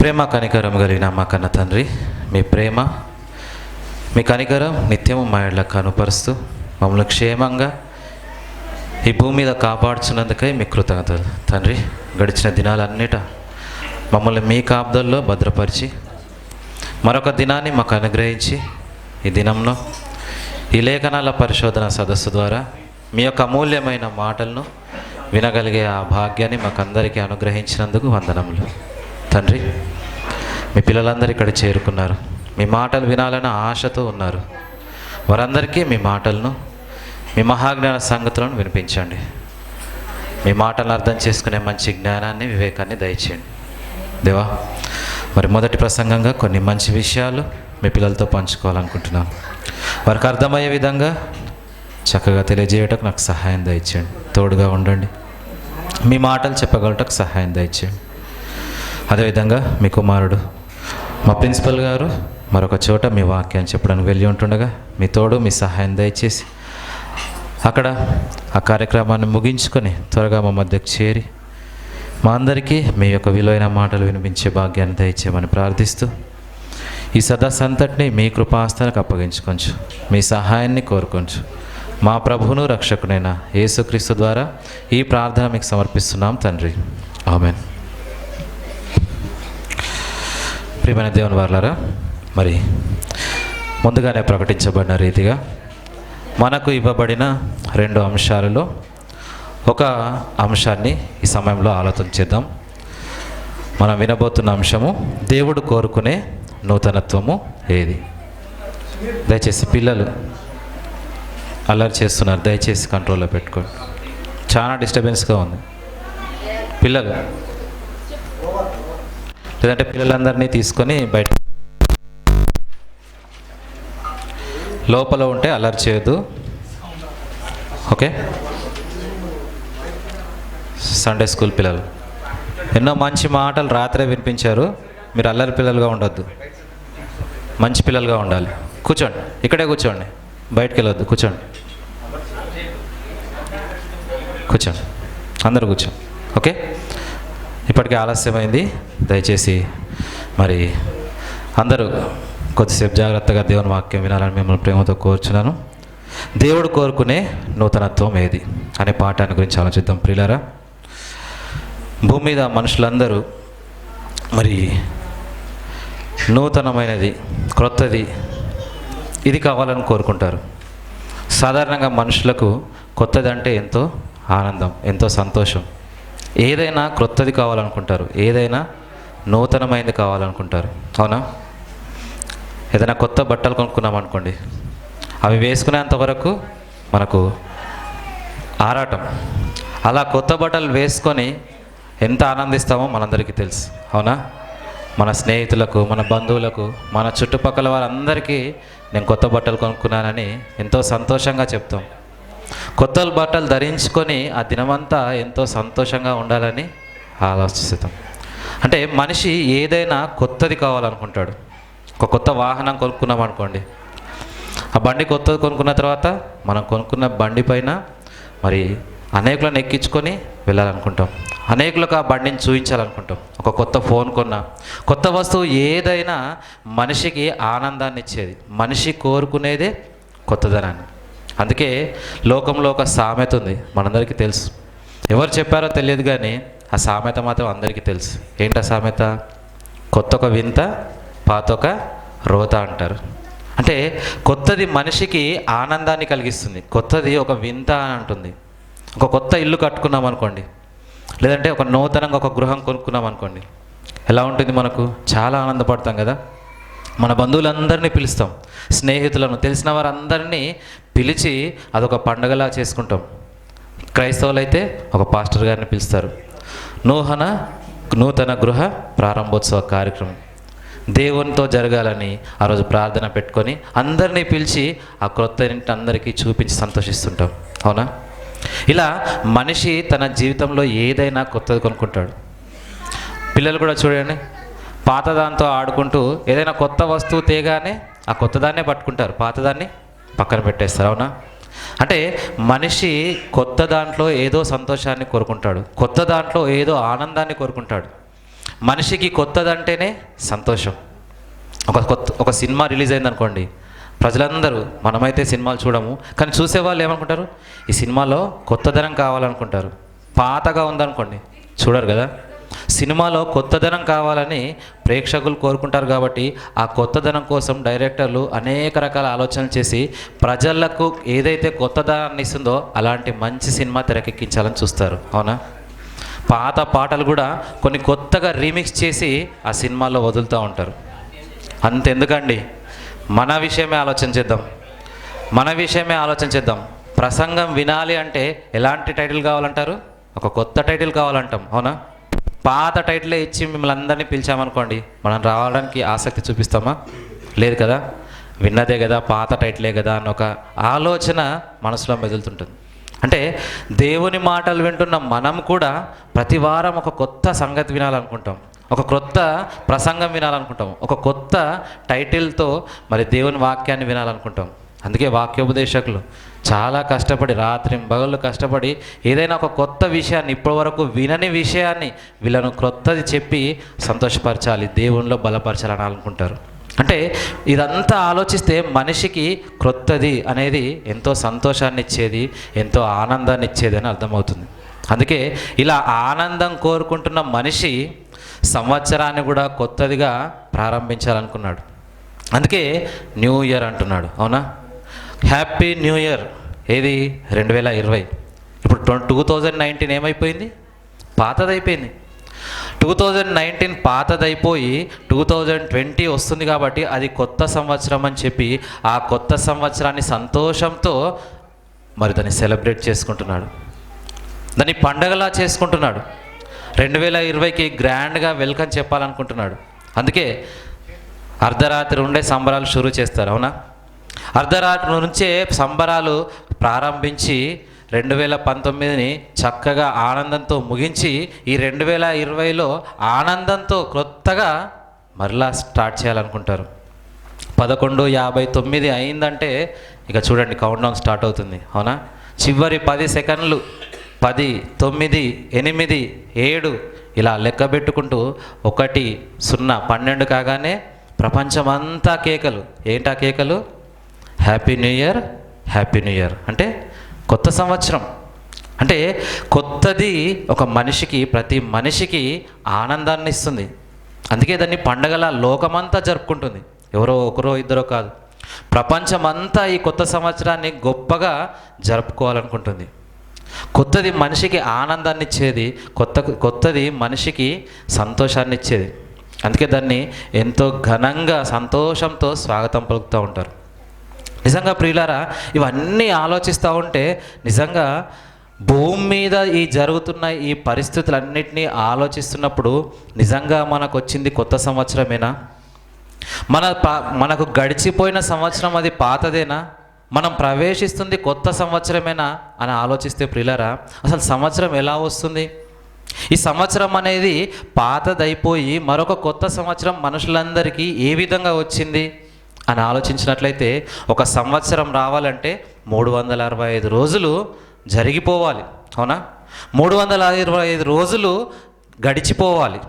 ప్రేమ కనికరం కలిగిన మా కన్న తండ్రి, మీ ప్రేమ మీ కనికరం నిత్యము మా ఇళ్ళ కనుపరుస్తూ మమ్మల్ని క్షేమంగా ఈ భూమి మీద కాపాడుచున్నందుకై మీ కృతజ్ఞతలు తండ్రి. గడిచిన దినాలన్నిట మమ్మల్ని మీ కాపుదల్లో భద్రపరిచి మరొక దినాన్ని మాకు అనుగ్రహించి ఈ దినంలో ఈ లేఖనాల పరిశోధన సదస్సు ద్వారా మీ యొక్క అమూల్యమైన మాటలను వినగలిగే ఆ భాగ్యాన్ని మాకందరికీ అనుగ్రహించినందుకు వందనములు తండ్రి. మీ పిల్లలందరూ ఇక్కడ చేరుకున్నారు, మీ మాటలు వినాలని ఆశతో ఉన్నారు. వారందరికీ మీ మాటలను, మీ మహాజ్ఞాన సంగతులను వినిపించండి. మీ మాటలను అర్థం చేసుకునే మంచి జ్ఞానాన్ని, వివేకాన్ని దయచేయండి దేవా. మరి మొదటి ప్రసంగంగా కొన్ని మంచి విషయాలు మీ పిల్లలతో పంచుకోవాలనుకుంటున్నాను. వారికి అర్థమయ్యే విధంగా చక్కగా తెలియజేయటకు నాకు సహాయం దయచేయండి. తోడుగా ఉండండి. మీ మాటలు చెప్పగలటకు సహాయం దయచేయండి. అదేవిధంగా మీ కుమారుడు మా ప్రిన్సిపల్ గారు మరొక చోట మీ వాక్యాన్ని చెప్పడానికి వెళ్ళి ఉంటుండగా మీ తోడు, మీ సహాయం దయచేసి అక్కడ ఆ కార్యక్రమాన్ని ముగించుకొని త్వరగా మా మధ్యకు చేరి మా అందరికీ మీ యొక్క విలువైన మాటలు వినిపించే భాగ్యాన్ని దయచేయమని ప్రార్థిస్తూ ఈ సదస్సు అంతటిని మీ కృపాస్థానికి అప్పగించుకొంచు, మీ సహాయాన్ని కోరుకొంచు. మా ప్రభువును రక్షకునైన యేసుక్రీస్తు ద్వారా ఈ ప్రార్థన మీకు సమర్పిస్తున్నాం తండ్రి, ఆమేన్. ప్రియమైన దేవుని వారలారా, మరి ముందుగానే ప్రకటించబడిన రీతిగా మనకు ఇవ్వబడిన 2 అంశాలలో ఒక అంశాన్ని ఈ సమయంలో ఆలోచన చేద్దాం. మనం వినబోతున్న అంశము దేవుడు కోరుకునే నూతనత్వము ఏది. దయచేసి పిల్లలు అల్లరి చేస్తున్నారు, దయచేసి కంట్రోల్లో పెట్టుకోండి. చాలా డిస్టర్బెన్స్గా ఉంది. పిల్లలు లేదంటే పిల్లలందరినీ తీసుకొని బయట లోపల ఉంటే అల్లరి చేయొద్దు, ఓకే. సండే స్కూల్ పిల్లలు ఎన్నో మంచి మాటలు రాత్రే వినిపించారు. మీరు అల్లరి పిల్లలుగా ఉండొద్దు, మంచి పిల్లలుగా ఉండాలి. కూర్చోండి, ఇక్కడే కూర్చోండి, బయటికి వెళ్ళొద్దు. కూర్చోండి, కూర్చోండి, అందరూ కూర్చోండి, ఓకే. ఇప్పటికే ఆలస్యమైంది. దయచేసి మరి అందరూ కొద్దిసేపు జాగ్రత్తగా దేవుని వాక్యం వినాలని మిమ్మల్ని ప్రేమతో కోరుచున్నాను. దేవుడు కోరుకునే నూతనత్వం ఏది అనే పాఠాన్ని గురించి ఆలోచిద్దాం. ప్రియులారా, భూమి మీద మనుషులందరూ మరి నూతనమైనది, క్రొత్తది ఇది కావాలని కోరుకుంటారు. సాధారణంగా మనుషులకు కొత్తది అంటే ఎంతో ఆనందం, ఎంతో సంతోషం. ఏదైనా క్రొత్తది కావాలనుకుంటారు, ఏదైనా నూతనమైనది కావాలనుకుంటారు, అవునా. ఏదైనా కొత్త బట్టలు కొనుక్కున్నాం అనుకోండి, అవి వేసుకునేంత వరకు మనకు ఆరాటం. అలా కొత్త బట్టలు వేసుకొని ఎంత ఆనందిస్తామో మనందరికీ తెలుసు, అవునా. మన స్నేహితులకు, మన బంధువులకు, మన చుట్టుపక్కల వారందరికీ నేను కొత్త బట్టలు కొనుక్కున్నానని ఎంతో సంతోషంగా చెప్తాం. కొత్త బట్టలు ధరించుకొని ఆ దినమంతా ఎంతో సంతోషంగా ఉండాలని ఆలోచిస్తాం. అంటే మనిషి ఏదైనా కొత్తది కావాలనుకుంటాడు. ఒక కొత్త వాహనం కొనుక్కున్నాం అనుకోండి, ఆ బండి కొత్తది కొనుక్కున్న తర్వాత మనం కొనుక్కున్న బండి పైన మరి అనేకులను ఎక్కించుకొని వెళ్ళాలనుకుంటాం, అనేకులకు ఆ బండిని చూపించాలనుకుంటాం. ఒక కొత్త ఫోన్ కొన్నా, కొత్త వస్తువు ఏదైనా మనిషికి ఆనందాన్ని ఇచ్చేది. మనిషి కోరుకునేదే కొత్తదనాన్ని. అందుకే లోకంలో ఒక సామెత ఉంది, మనందరికీ తెలుసు. ఎవరు చెప్పారో తెలియదు కానీ ఆ సామెత మాత్రం అందరికీ తెలుసు. ఏంటా సామెత? కొత్త ఒక వింత, పాత ఒక రోత అంటారు. అంటే కొత్తది మనిషికి ఆనందాన్ని కలిగిస్తుంది. కొత్తది ఒక వింత అని అంటుంది. ఒక కొత్త ఇల్లు కట్టుకున్నాం అనుకోండి, లేదంటే ఒక నూతనంగా ఒక గృహం కొనుక్కున్నాం అనుకోండి, ఎలా ఉంటుంది? మనకు చాలా ఆనందపడతాం కదా. మన బంధువులందరినీ పిలుస్తాం, స్నేహితులను, తెలిసిన వారందరినీ పిలిచి అదొక పండగలా చేసుకుంటాం. క్రైస్తవులు అయితే ఒక పాస్టర్ గారిని పిలుస్తారు. నూతన గృహ ప్రారంభోత్సవ కార్యక్రమం దేవునితో జరగాలని ఆ రోజు ప్రార్థన పెట్టుకొని అందరినీ పిలిచి ఆ క్రొత్త ఇంటి అందరికీ చూపించి సంతోషిస్తుంటాం, అవునా. ఇలా మనిషి తన జీవితంలో ఏదైనా కొత్తది కొనుక్కుంటాడు. పిల్లలు కూడా చూడండి, పాతదాంతో ఆడుకుంటూ ఏదైనా కొత్త వస్తువు తేగానే ఆ కొత్తదాన్నే పట్టుకుంటారు, పాతదాన్ని పక్కన పెట్టేస్తారు, అవునా. అంటే మనిషి కొత్త దాంట్లో ఏదో సంతోషాన్ని కోరుకుంటాడు, కొత్త దాంట్లో ఏదో ఆనందాన్ని కోరుకుంటాడు. మనిషికి కొత్తదంటేనే సంతోషం. ఒక సినిమా రిలీజ్ అయిందనుకోండి, ప్రజలందరూ, మనమైతే సినిమాలు చూడము కానీ చూసేవాళ్ళు ఏమనుకుంటారు, ఈ సినిమాలో కొత్తదనం కావాలనుకుంటారు. పాతగా ఉందనుకోండి చూడరు కదా. సినిమాలో కొత్తదనం కావాలని ప్రేక్షకులు కోరుకుంటారు. కాబట్టి ఆ కొత్తదనం కోసం డైరెక్టర్లు అనేక రకాల ఆలోచనలు చేసి ప్రజలకు ఏదైతే కొత్తదనాన్ని ఇస్తుందో అలాంటి మంచి సినిమా తెరకెక్కించాలని చూస్తారు. అవునా? పాత పాటలు కూడా కొన్ని కొత్తగా రీమిక్స్ చేసి ఆ సినిమాలో వదులుతూ ఉంటారు. అంతెందుకండి, మన విషయమే ఆలోచన చేద్దాం. ప్రసంగం వినాలి అంటే ఎలాంటి టైటిల్ కావాలంటారు? ఒక కొత్త టైటిల్ కావాలంటాం. అవునా? పాత టైటిలే ఇచ్చి మిమ్మల్ని అందరినీ పిలిచామనుకోండి, మనం రావడానికి ఆసక్తి చూపిస్తామా? లేదు కదా. విన్నదే కదా, పాత టైటిలే కదా అని ఒక ఆలోచన మనసులో మెదులుతుంటుంది. అంటే దేవుని మాటలు వింటున్న మనం కూడా ప్రతి వారం ఒక కొత్త సంగతి వినాలనుకుంటాం, ఒక కొత్త ప్రసంగం వినాలనుకుంటాం, ఒక కొత్త టైటిల్తో మరి దేవుని వాక్యాన్ని వినాలనుకుంటాం. అందుకే వాక్యోపదేశకులు చాలా కష్టపడి రాత్రింబగళ్ళు కష్టపడి ఏదైనా ఒక కొత్త విషయాన్ని, ఇప్పటివరకు వినని విషయాన్ని వీళ్ళను క్రొత్తది చెప్పి సంతోషపరచాలి, దేవునిలో బలపరచాలని అనుకుంటారు. అంటే ఇదంతా ఆలోచిస్తే మనిషికి క్రొత్తది అనేది ఎంతో సంతోషాన్ని ఇచ్చేది, ఎంతో ఆనందాన్ని ఇచ్చేది అని అర్థమవుతుంది. అందుకే ఇలా ఆనందం కోరుకుంటున్న మనిషి సంవత్సరాన్ని కూడా కొత్తదిగా ప్రారంభించాలనుకున్నాడు. అందుకే న్యూ ఇయర్ అంటున్నాడు. అవునా? Happy new year. ఏది? 2020. ఇప్పుడు 2019 ఏమైపోయింది? పాతదైపోయింది. 2019 పాతదైపోయి 2020 వస్తుంది. కాబట్టి అది కొత్త సంవత్సరం అని చెప్పి ఆ కొత్త సంవత్సరాన్ని సంతోషంతో మరి దాన్ని సెలబ్రేట్ చేసుకుంటున్నాడు, దాన్ని పండగలా చేసుకుంటున్నాడు. 2020కి గ్రాండ్గా వెల్కమ్ చెప్పాలనుకుంటున్నాడు. అందుకే అర్ధరాత్రి ఉండే సంబరాలు షురూ చేస్తారు. అవునా? అర్ధరాత్రి నుంచే సంబరాలు ప్రారంభించి 2019ని చక్కగా ఆనందంతో ముగించి ఈ 2020లో ఆనందంతో కొత్తగా మరలా స్టార్ట్ చేయాలనుకుంటారు. 11:59 అయిందంటే ఇక చూడండి, కౌంట్ డౌన్ స్టార్ట్ అవుతుంది. అవునా? చివరి 10 సెకండ్లు 10, 9, 8, 7 ఇలా లెక్క పెట్టుకుంటూ 1, 0, 12 కాగానే ప్రపంచమంతా కేకలు. ఏంటా కేకలు? Happy new year, happy new year. అంటే కొత్త సంవత్సరం. అంటే కొత్తది ఒక మనిషికి, ప్రతి మనిషికి ఆనందాన్ని ఇస్తుంది. అందుకే దాన్ని పండగల లోకమంతా జరుపుకుంటుంది. ఎవరో ఒకరో ఇద్దరో కాదు, ప్రపంచమంతా ఈ కొత్త సంవత్సరాన్ని గొప్పగా జరుపుకోవాలనుకుంటుంది. కొత్తది మనిషికి ఆనందాన్ని ఇచ్చేది, కొత్తది మనిషికి సంతోషాన్ని ఇచ్చేది. అందుకే దాన్ని ఎంతో ఘనంగా సంతోషంతో స్వాగతం పలుకుతూ ఉంటారు. నిజంగా ప్రియులారా, ఇవన్నీ ఆలోచిస్తూ ఉంటే నిజంగా భూమి మీద ఈ జరుగుతున్న ఈ పరిస్థితులన్నింటినీ ఆలోచిస్తున్నప్పుడు నిజంగా మనకు వచ్చింది కొత్త సంవత్సరమేనా? మనకు గడిచిపోయిన సంవత్సరం అది పాతదేనా? మనం ప్రవేశిస్తుంది కొత్త సంవత్సరమేనా అని ఆలోచిస్తే ప్రియులారా, అసలు సంవత్సరం ఎలా వస్తుంది? ఈ సంవత్సరం అనేది పాతదైపోయి మరొక కొత్త సంవత్సరం మనుషులందరికీ ఏ విధంగా వచ్చింది అని ఆలోచించినట్లయితే, ఒక సంవత్సరం రావాలంటే 365 రోజులు జరిగిపోవాలి. అవునా? 365 రోజులు గడిచిపోవాలి.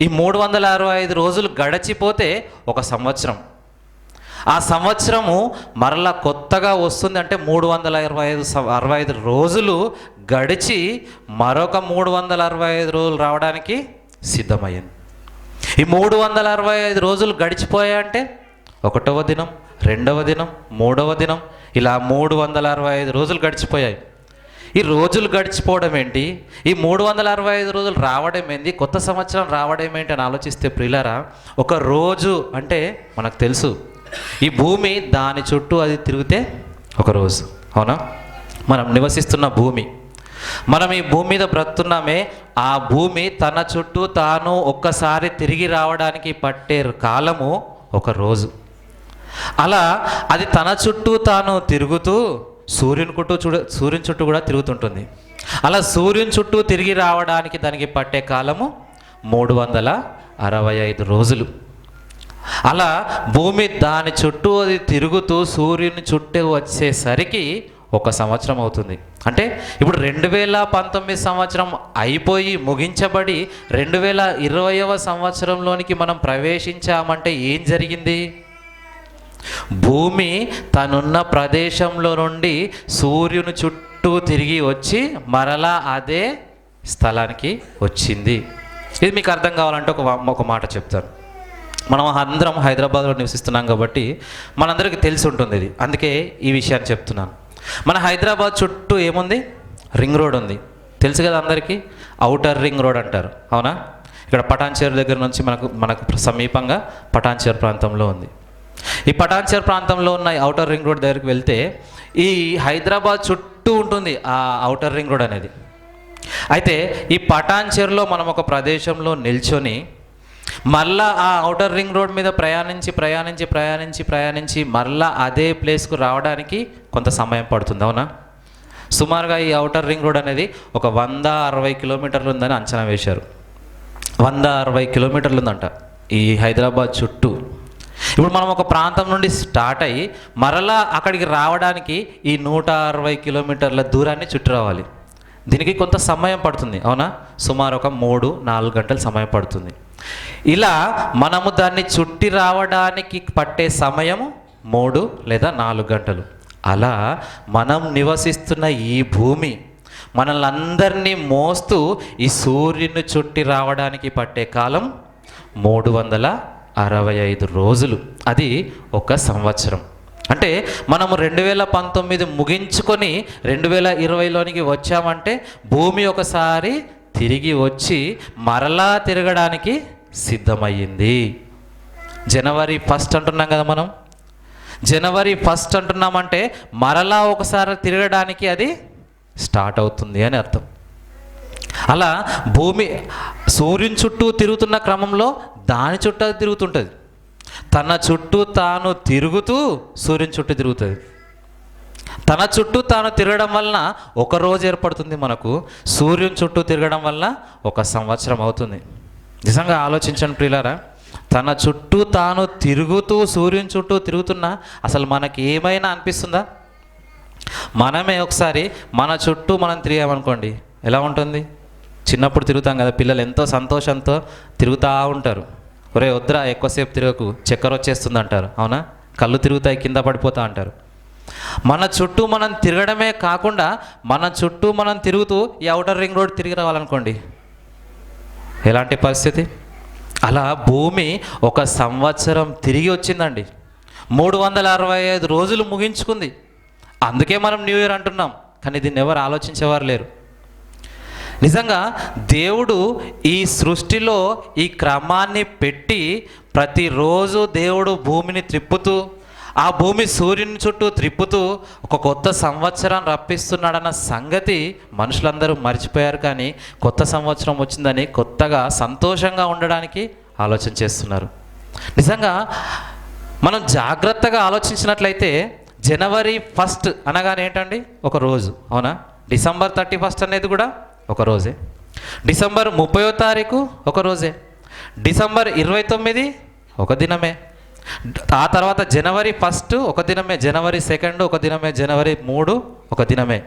ఈ 365 రోజులు గడిచిపోతే ఒక సంవత్సరం. ఆ సంవత్సరము మరలా కొత్తగా వస్తుంది అంటే 365 రోజులు గడిచి మరొక 365 రోజులు రావడానికి సిద్ధమయ్యింది. ఈ 365 రోజులు గడిచిపోయాయంటే 1వ దినం, 2వ దినం, 3వ దినం, ఇలా 365 రోజులు గడిచిపోయాయి. ఈ రోజులు గడిచిపోవడం ఏంటి? ఈ 365 రోజులు రావడం ఏంటి? కొత్త సంవత్సరం రావడం ఏంటి అని ఆలోచిస్తే ప్రియులారా, ఒక రోజు అంటే మనకు తెలుసు, ఈ భూమి దాని చుట్టూ అది తిరిగితే ఒక రోజు. అవునా? మనం నివసిస్తున్న భూమి, మనం ఈ భూమి మీద బ్రతుకున్నామే, ఆ భూమి తన చుట్టూ తాను ఒక్కసారి తిరిగి రావడానికి పట్టే కాలము ఒక రోజు. అలా అది తన చుట్టూ తాను తిరుగుతూ సూర్యుని చుట్టూ కూడా తిరుగుతుంటుంది. అలా సూర్యుని చుట్టూ తిరిగి రావడానికి దానికి పట్టే కాలము 365 రోజులు. అలా భూమి దాని చుట్టూ అది తిరుగుతూ సూర్యుని చుట్టూ వచ్చేసరికి ఒక సంవత్సరం అవుతుంది. అంటే ఇప్పుడు 2019 సంవత్సరం అయిపోయి ముగించబడి 2020వ సంవత్సరంలోనికి మనం ప్రవేశించామంటే ఏం జరిగింది? భూమి తనున్న ప్రదేశంలో నుండి సూర్యుని చుట్టూ తిరిగి వచ్చి మరలా అదే స్థలానికి వచ్చింది. ఇది మీకు అర్థం కావాలంటే ఒక మాట చెప్తాను. మనం అందరం హైదరాబాద్లో నివసిస్తున్నాం కాబట్టి మనందరికీ తెలిసి ఉంటుంది ఇది, అందుకే ఈ విషయాన్ని చెప్తున్నాను. మన హైదరాబాద్ చుట్టూ ఏముంది? రింగ్ రోడ్ ఉంది, తెలుసు కదా అందరికీ. ఔటర్ రింగ్ రోడ్ అంటారు, అవునా? ఇక్కడ పటాన్చేరు దగ్గర నుంచి మనకు సమీపంగా పటాన్చేరు ప్రాంతంలో ఉంది. ఈ పటాన్చేరు ప్రాంతంలో ఉన్న ఔటర్ రింగ్ రోడ్ దగ్గరికి వెళ్తే ఈ హైదరాబాద్ చుట్టూ ఉంటుంది ఆ ఔటర్ రింగ్ రోడ్ అనేది. అయితే ఈ పటాన్చేరులో మనం ఒక ప్రదేశంలో నిల్చొని మళ్ళా ఆ ఔటర్ రింగ్ రోడ్ మీద ప్రయాణించి మళ్ళా అదే ప్లేస్కు రావడానికి కొంత సమయం పడుతుంది, అవునా? సుమారుగా ఈ ఔటర్ రింగ్ రోడ్ అనేది ఒక 160 కిలోమీటర్లు ఉందని అంచనా వేశారు. 160 కిలోమీటర్లు ఉందంట ఈ హైదరాబాద్ చుట్టూ. ఇప్పుడు మనం ఒక ప్రాంతం నుండి స్టార్ట్ అయ్యి మరలా అక్కడికి రావడానికి ఈ 160 కిలోమీటర్ల దూరాన్ని చుట్టూ రావాలి. దీనికి కొంత సమయం పడుతుంది, అవునా? సుమారు ఒక 3-4 గంటల సమయం పడుతుంది. ఇలా మనము దాన్ని చుట్టి రావడానికి పట్టే సమయం 3 లేదా 4 గంటలు. అలా మనం నివసిస్తున్న ఈ భూమి మనల్ని అందరినీ మోస్తూ ఈ సూర్యుని చుట్టి రావడానికి పట్టే కాలం 365 రోజులు. అది ఒక సంవత్సరం. అంటే మనము 2019 ముగించుకొని 2020లోనికి వచ్చామంటే భూమి ఒకసారి తిరిగి వచ్చి మరలా తిరగడానికి సిద్ధమయ్యింది. జనవరి 1 అంటున్నాం కదా మనం. జనవరి 1 అంటున్నామంటే మరలా ఒకసారి తిరగడానికి అది స్టార్ట్ అవుతుంది అని అర్థం. అలా భూమి సూర్యుని చుట్టూ తిరుగుతున్న క్రమంలో దాని చుట్టూ తిరుగుతుంటుంది. తన చుట్టూ తాను తిరుగుతూ సూర్యుని చుట్టూ తిరుగుతుంది. తన చుట్టూ తాను తిరగడం వలన ఒక రోజు ఏర్పడుతుంది మనకు, సూర్యుని చుట్టూ తిరగడం వలన ఒక సంవత్సరం అవుతుంది. నిజంగా ఆలోచించండి ప్రియులారా, తన చుట్టూ తాను తిరుగుతూ సూర్యుని చుట్టూ తిరుగుతున్నా అసలు మనకి ఏమైనా అనిపిస్తుందా? మనమే ఒకసారి మన చుట్టూ మనం తిరిగామనుకోండి, ఎలా ఉంటుంది? చిన్నప్పుడు తిరుగుతాం కదా, పిల్లలు ఎంతో సంతోషంతో తిరుగుతూ ఉంటారు. ఒరే వద్దురా ఎక్కువసేపు తిరగకు, చక్కెర వచ్చేస్తుంది అంటారు, అవునా? కళ్ళు తిరుగుతాయి, కింద పడిపోతా అంటారు. మన చుట్టూ మనం తిరగడమే కాకుండా మన చుట్టూ మనం తిరుగుతూ ఈ ఔటర్ రింగ్ రోడ్ తిరిగి రావాలనుకోండి, ఎలాంటి పరిస్థితి? అలా భూమి ఒక సంవత్సరం తిరిగి వచ్చిందండి. 365 రోజులు ముగించుకుంది. అందుకే మనం న్యూ ఇయర్ అంటున్నాం, కానీ దీన్ని ఎవరు ఆలోచించేవారు లేరు. నిజంగా దేవుడు ఈ సృష్టిలో ఈ క్రమాన్ని పెట్టి ప్రతిరోజు దేవుడు భూమిని త్రిప్పుతూ ఆ భూమి సూర్యుని చుట్టూ త్రిప్పుతూ ఒక కొత్త సంవత్సరం రప్పిస్తున్నాడన్న సంగతి మనుషులందరూ మర్చిపోయారు. కానీ కొత్త సంవత్సరం వచ్చిందని కొత్తగా సంతోషంగా ఉండడానికి ఆలోచన చేస్తున్నారు. నిజంగా మనం జాగ్రత్తగా ఆలోచించినట్లయితే జనవరి 1 అనగానే ఏంటండి? ఒక రోజు, అవునా? డిసెంబర్ 31 అనేది కూడా ఒక రోజే. డిసెంబర్ 30వ తారీఖు ఒక రోజే. డిసెంబర్ 29 ఒక దినమే. ఆ తర్వాత జనవరి 1 ఒక దినమే, జనవరి 2 ఒక దినమే, జనవరి 3 ఒక దినమే.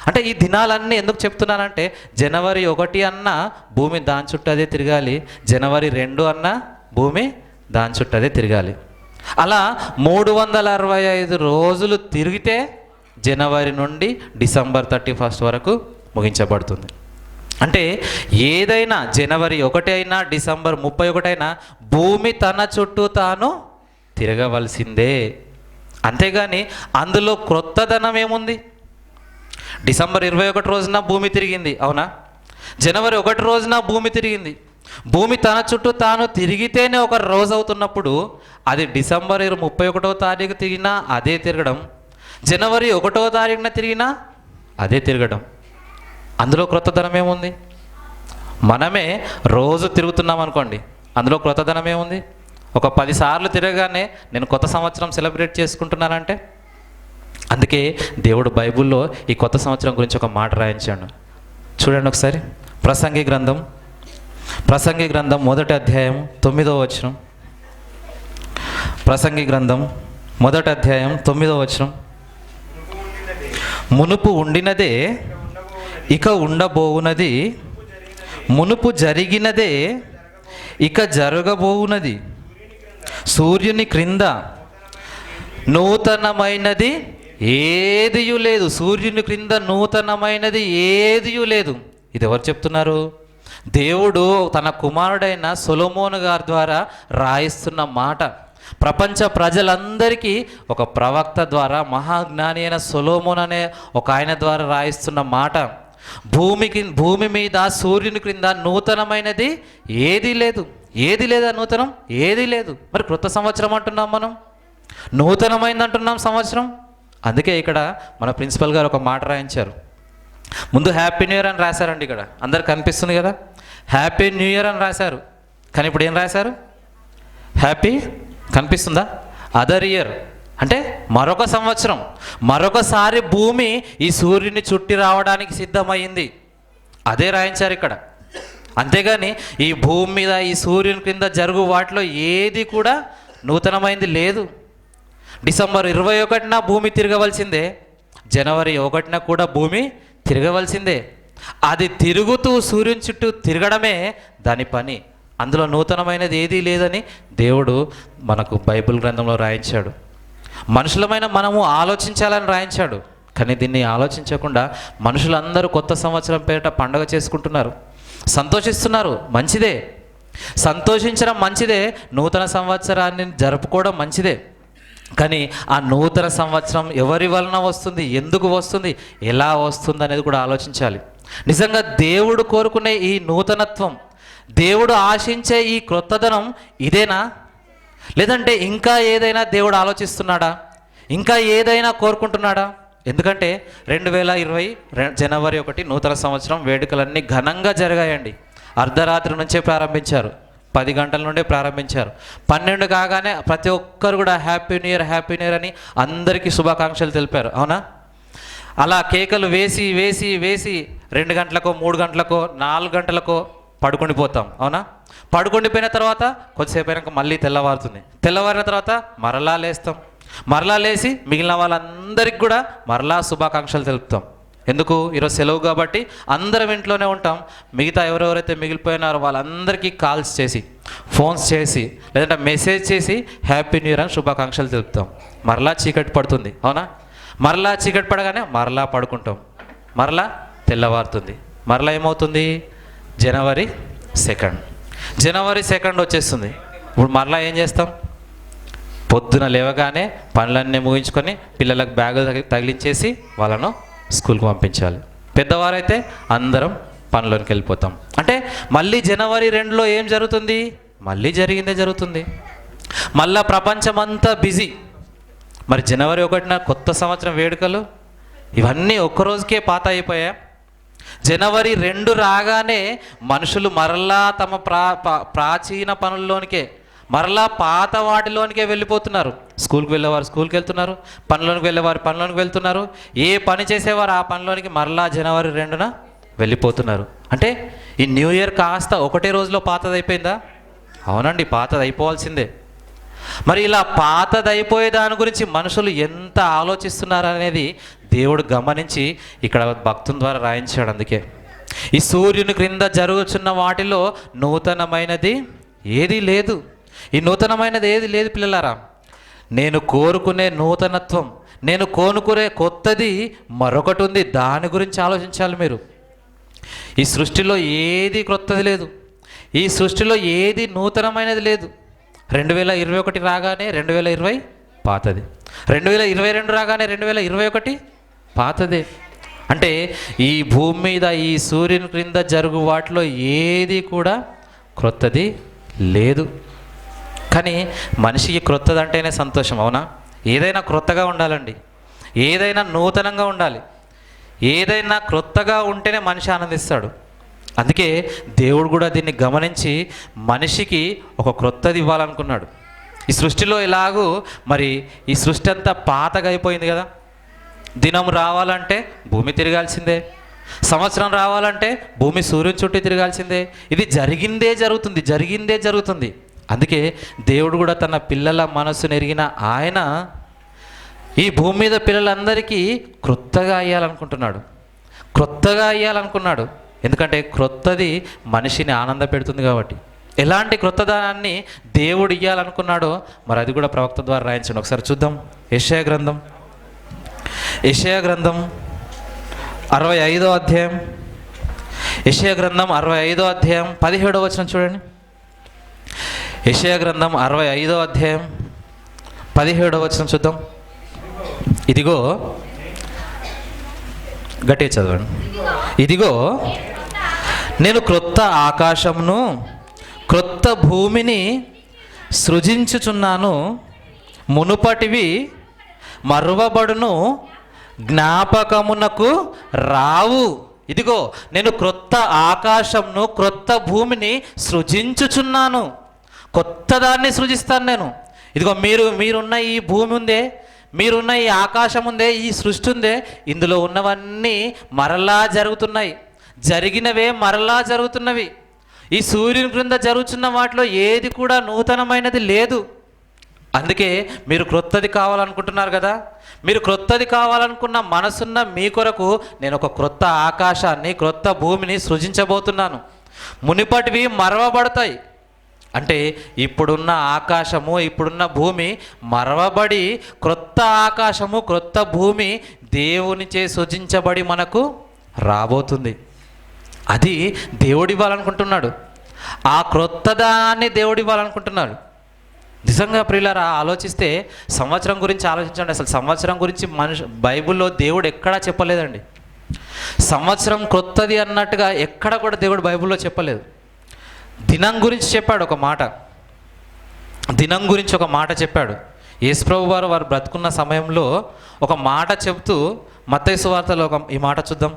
అంటే ఈ దినాలన్నీ ఎందుకు చెప్తున్నానంటే జనవరి 1 అన్నా భూమి దాని చుట్టూ అదే తిరగాలి, జనవరి 2 అన్నా భూమి దాని చుట్టూ అదే తిరగాలి. అలా 365 రోజులు తిరిగితే జనవరి నుండి డిసెంబర్ 31 వరకు ముగించబడుతుంది. అంటే ఏదైనా జనవరి 1 అయినా డిసెంబర్ 31 అయినా భూమి తన చుట్టూ తాను తిరగవలసిందే. అంతేగాని అందులో క్రొత్తదనం ఏముంది? డిసెంబర్ 21 రోజున భూమి తిరిగింది, అవునా? జనవరి 1 రోజున భూమి తిరిగింది. భూమి తన చుట్టూ తాను తిరిగితేనే ఒక రోజు అవుతున్నప్పుడు అది డిసెంబర్ 31వ తారీఖు తిరిగినా అదే తిరగడం, జనవరి 1వ తారీఖున తిరిగినా అదే తిరగడం. అందులో క్రొత్తదనం ఏముంది? మనమే రోజు తిరుగుతున్నాం అనుకోండి, అందులో క్రొత్తదనం ఏముంది? ఒక 10 సార్లు తిరగగానే నేను కొత్త సంవత్సరం సెలబ్రేట్ చేసుకుంటున్నానంటే. అందుకే దేవుడు బైబిల్లో ఈ కొత్త సంవత్సరం గురించి ఒక మాట రాయించాడు. చూడండి ఒకసారి. ప్రసంగి గ్రంథం 1వ అధ్యాయం 9వ వచనం. ప్రసంగి గ్రంథం 1వ అధ్యాయం 9వ వచనం. మునుపు ఉండినదే ఇక ఉండబోవునది, మునుపు జరిగినదే ఇక జరగబోవునది. సూర్యుని క్రింద నూతనమైనది ఏదియు లేదు. సూర్యుని క్రింద నూతనమైనది ఏదియు లేదు. ఇది ఎవరు చెప్తున్నారు? దేవుడు తన కుమారుడైన సొలొమోను గారి ద్వారా రాయిస్తున్న మాట. ప్రపంచ ప్రజలందరికీ ఒక ప్రవక్త ద్వారా, మహాజ్ఞాని అయిన సొలొమోను అనే ఒక ఆయన ద్వారా రాయిస్తున్న మాట. భూమి మీద సూర్యుని క్రింద నూతనమైనది ఏది లేదు. ఏది లేదా నూతనం? ఏది లేదు. మరి క్రొత్త సంవత్సరం అంటున్నాం మనం, నూతనమైంది అంటున్నాం సంవత్సరం. అందుకే ఇక్కడ మన ప్రిన్సిపల్ గారు ఒక మాట రాయించారు. ముందు హ్యాపీ న్యూ ఇయర్ అని రాశారండి. ఇక్కడ అందరికి కనిపిస్తుంది కదా, హ్యాపీ న్యూ ఇయర్ అని రాశారు. కానీ ఇప్పుడు ఏం రాశారు? హ్యాపీ కనిపిస్తుందా? అదర్ ఇయర్ అంటే మరొక సంవత్సరం, మరొకసారి భూమి ఈ సూర్యుని చుట్టి రావడానికి సిద్ధమైంది. అదే రాయించారు ఇక్కడ. అంతేగాని ఈ భూమి మీద ఈ సూర్యుని క్రింద జరుగు వాటిలో ఏది కూడా నూతనమైంది లేదు. డిసెంబర్ 21న భూమి తిరగవలసిందే, జనవరి 1న కూడా భూమి తిరగవలసిందే. అది తిరుగుతూ సూర్యుని చుట్టూ తిరగడమే దాని పని. అందులో నూతనమైనది ఏదీ లేదని దేవుడు మనకు బైబిల్ గ్రంథంలో రాయించాడు. మనుషులమైన మనము ఆలోచించాలని రాయించాడు. కానీ దీన్ని ఆలోచించకుండా మనుషులందరూ కొత్త సంవత్సరం పేరిట పండుగ చేసుకుంటున్నారు, సంతోషిస్తున్నారు. మంచిదే, సంతోషించడం మంచిదే, నూతన సంవత్సరాన్ని జరుపుకోవడం మంచిదే. కానీ ఆ నూతన సంవత్సరం ఎవరి వలన వస్తుంది, ఎందుకు వస్తుంది, ఎలా వస్తుంది అనేది కూడా ఆలోచించాలి. నిజంగా దేవుడు కోరుకునే ఈ నూతనత్వం, దేవుడు ఆశించే ఈ క్రొత్తదనం ఇదేనా? లేదంటే ఇంకా ఏదైనా దేవుడు ఆలోచిస్తున్నాడా? ఇంకా ఏదైనా కోరుకుంటున్నాడా? ఎందుకంటే 2020 జనవరి 1 నూతన సంవత్సరం వేడుకలన్నీ ఘనంగా జరిగాయండి. అర్ధరాత్రి నుంచే ప్రారంభించారు, 10 గంటల నుండే ప్రారంభించారు. 12 కాగానే ప్రతి ఒక్కరు కూడా happy new year, happy new year అని అందరికీ శుభాకాంక్షలు తెలిపారు. అవునా? అలా కేకలు వేసి వేసి వేసి 2 గంటలకో 3 గంటలకో 4 గంటలకో పడుకుండిపోతాం. అవునా? పడుకుండిపోయిన తర్వాత కొద్దిసేపు అయినాక మళ్ళీ తెల్లవారుతుంది. తెల్లవారిన తర్వాత మరలా లేస్తాం. మరలా లేచి మిగిలిన వాళ్ళందరికీ కూడా మరలా శుభాకాంక్షలు తెలుపుతాం. ఎందుకు? ఈరోజు సెలవు కాబట్టి అందరం ఇంట్లోనే ఉంటాం. మిగతా ఎవరెవరైతే మిగిలిపోయినారో వాళ్ళందరికీ కాల్స్ చేసి, ఫోన్స్ చేసి, లేదంటే మెసేజ్ చేసి హ్యాపీ న్యూ ఇయర్ అని శుభాకాంక్షలు తెలుపుతాం. మరలా చీకటి పడుతుంది. అవునా? మరలా చీకటి పడగానే మరలా పడుకుంటాం. మరలా తెల్లవారుతుంది. మరలా ఏమవుతుంది? జనవరి 2 వచ్చేస్తుంది. ఇప్పుడు మరలా ఏం చేస్తాం? పొద్దున లేవగానే పనులన్నీ ముగించుకొని పిల్లలకు బ్యాగులు తగిలించేసి వాళ్ళను స్కూల్కి పంపించాలి. పెద్దవారైతే అందరం పనులోకి వెళ్ళిపోతాం. అంటే మళ్ళీ జనవరి 2లో ఏం జరుగుతుంది? మళ్ళీ జరిగిందే జరుగుతుంది. మళ్ళా ప్రపంచమంతా బిజీ. మరి జనవరి 1న కొత్త సంవత్సరం వేడుకలు ఇవన్నీ ఒక్కరోజుకే పాత అయిపోయా? జనవరి 2 రాగానే మనుషులు మరలా తమ ప్రాచీన పనుల్లోనికే, మరలా పాత వాటిలోనికే వెళ్ళిపోతున్నారు. స్కూల్కి వెళ్ళేవారు స్కూల్కి వెళ్తున్నారు, పనిలోనికి వెళ్ళేవారు పనిలోనికి వెళ్తున్నారు, ఏ పని చేసేవారు ఆ పనిలోనికి మరలా జనవరి 2న వెళ్ళిపోతున్నారు. అంటే ఈ న్యూ ఇయర్ కాస్త ఒకటే రోజులో పాతదైపోయిందా? అవునండి, పాతది అయిపోవాల్సిందే. మరి ఇలా పాతదైపోయే దాని గురించి మనుషులు ఎంత ఆలోచిస్తున్నారు అనేది దేవుడు గమనించి ఇక్కడ భక్తుని ద్వారా రాయించాడు. అందుకే ఈ సూర్యుని క్రింద జరుగుతున్న వాటిలో నూతనమైనది ఏదీ లేదు. ఈ నూతనమైనది ఏది లేదు పిల్లలారా. నేను కోరుకునే నూతనత్వం, నేను కోరుకునే కొత్తది మరొకటి ఉంది. దాని గురించి ఆలోచించాలి మీరు. ఈ సృష్టిలో ఏది క్రొత్తది లేదు, ఈ సృష్టిలో ఏది నూతనమైనది లేదు. 2021 రాగానే 2020 పాతది, 2022 రాగానే 2021 పాతదే. అంటే ఈ భూమి మీద ఈ సూర్యుని క్రింద జరుగు వాటిలో ఏది కూడా క్రొత్తది లేదు. కానీ మనిషికి క్రొత్తది అంటేనే సంతోషం. అవునా? ఏదైనా క్రొత్తగా ఉండాలండి, ఏదైనా నూతనంగా ఉండాలి. ఏదైనా క్రొత్తగా ఉంటేనే మనిషి ఆనందిస్తాడు. అందుకే దేవుడు కూడా దీన్ని గమనించి మనిషికి ఒక క్రొత్తది ఇవ్వాలనుకున్నాడు. ఈ సృష్టిలో ఎలాగూ మరి ఈ సృష్టి అంతా పాతగా అయిపోయింది కదా. దినం రావాలంటే భూమి తిరగాల్సిందే, సంవత్సరం రావాలంటే భూమి సూర్యుని చుట్టూ తిరగాల్సిందే. ఇది జరిగిందే జరుగుతుంది. అందుకే దేవుడు కూడా తన పిల్లల మనస్సును ఎరిగిన ఆయన ఈ భూమి మీద పిల్లలందరికీ క్రొత్తగా అయ్యాలనుకుంటున్నాడు. క్రొత్తగా అయ్యాలనుకున్నాడు. ఎందుకంటే క్రొత్తది మనిషిని ఆనంద పెడుతుంది కాబట్టి. ఎలాంటి క్రొత్తదానాన్ని దేవుడు ఇయ్యాలనుకున్నాడో మరి అది కూడా ప్రవక్త ద్వారా రాయించండి. ఒకసారి చూద్దాం. యెషయా గ్రంథం 65వ అధ్యాయం. యెషయా గ్రంథం 65వ అధ్యాయం 17వ వచనం చూడండి. యెషయా గ్రంథం 65వ అధ్యాయం 17వ వచనం చూద్దాం. ఇదిగో, గట్టిగా చదవండి. ఇదిగో నేను క్రొత్త ఆకాశమును క్రొత్త భూమిని సృజించుచున్నాను, మునుపటివి మరువబడును, జ్ఞాపకమునకు రావు. ఇదిగో నేను క్రొత్త ఆకాశంను క్రొత్త భూమిని సృజించుచున్నాను. కొత్త దాన్ని సృజిస్తాను నేను. ఇదిగో మీరున్న ఈ భూమి ఉందే, మీరున్న ఈ ఆకాశం ఉందే, ఈ సృష్టి ఉందే, ఇందులో ఉన్నవన్నీ మరలా జరుగుతున్నాయి. జరిగినవే మరలా జరుగుతున్నవి. ఈ సూర్యుని క్రింద జరుగుతున్న వాటిలో ఏది కూడా నూతనమైనది లేదు. అందుకే మీరు క్రొత్తది కావాలనుకుంటున్నారు కదా. మీరు క్రొత్తది కావాలనుకున్న మనసున్న మీ కొరకు నేను ఒక క్రొత్త ఆకాశాన్ని క్రొత్త భూమిని సృజించబోతున్నాను. మునిపటివి మరవబడతాయి. అంటే ఇప్పుడున్న ఆకాశము ఇప్పుడున్న భూమి మరవబడి క్రొత్త ఆకాశము క్రొత్త భూమి దేవునిచే సృజించబడి మనకు రాబోతుంది. అది దేవుడు ఇవ్వాలనుకుంటున్నాడు. ఆ క్రొత్తదాన్ని దేవుడు ఇవ్వాలనుకుంటున్నాడు. నిజంగా ప్రియులారా, ఆలోచిస్తే సంవత్సరం గురించి ఆలోచించండి. అసలు సంవత్సరం గురించి బైబిల్లో దేవుడు ఎక్కడా చెప్పలేదండి. సంవత్సరం క్రొత్తది అన్నట్టుగా ఎక్కడ కూడా దేవుడు బైబిల్లో చెప్పలేదు. దినం గురించి చెప్పాడు ఒక మాట. దినం గురించి ఒక మాట చెప్పాడు. యేసుప్రభు వారు బ్రతుకున్న సమయంలో ఒక మాట చెబుతూ మత్తయి సువార్తలో ఈ మాట చూద్దాం.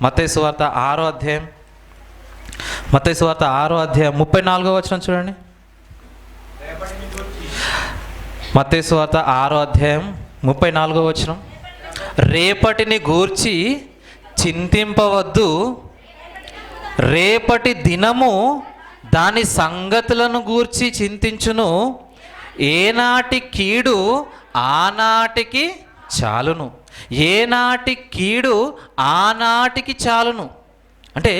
మత్తయి సువార్త 6వ అధ్యాయం 34వ వచనం చూడండి. మత్తయి సువార్త 6వ అధ్యాయం 34వ వచనం. రేపటిని గూర్చి చింతింపవద్దు, రేపటి దినము దాని సంగతులను గూర్చి చింతించును, ఏనాటి కీడు ఆనాటికి చాలును. ఏనాటి కీడు ఆనాటికి చాలును. అంటే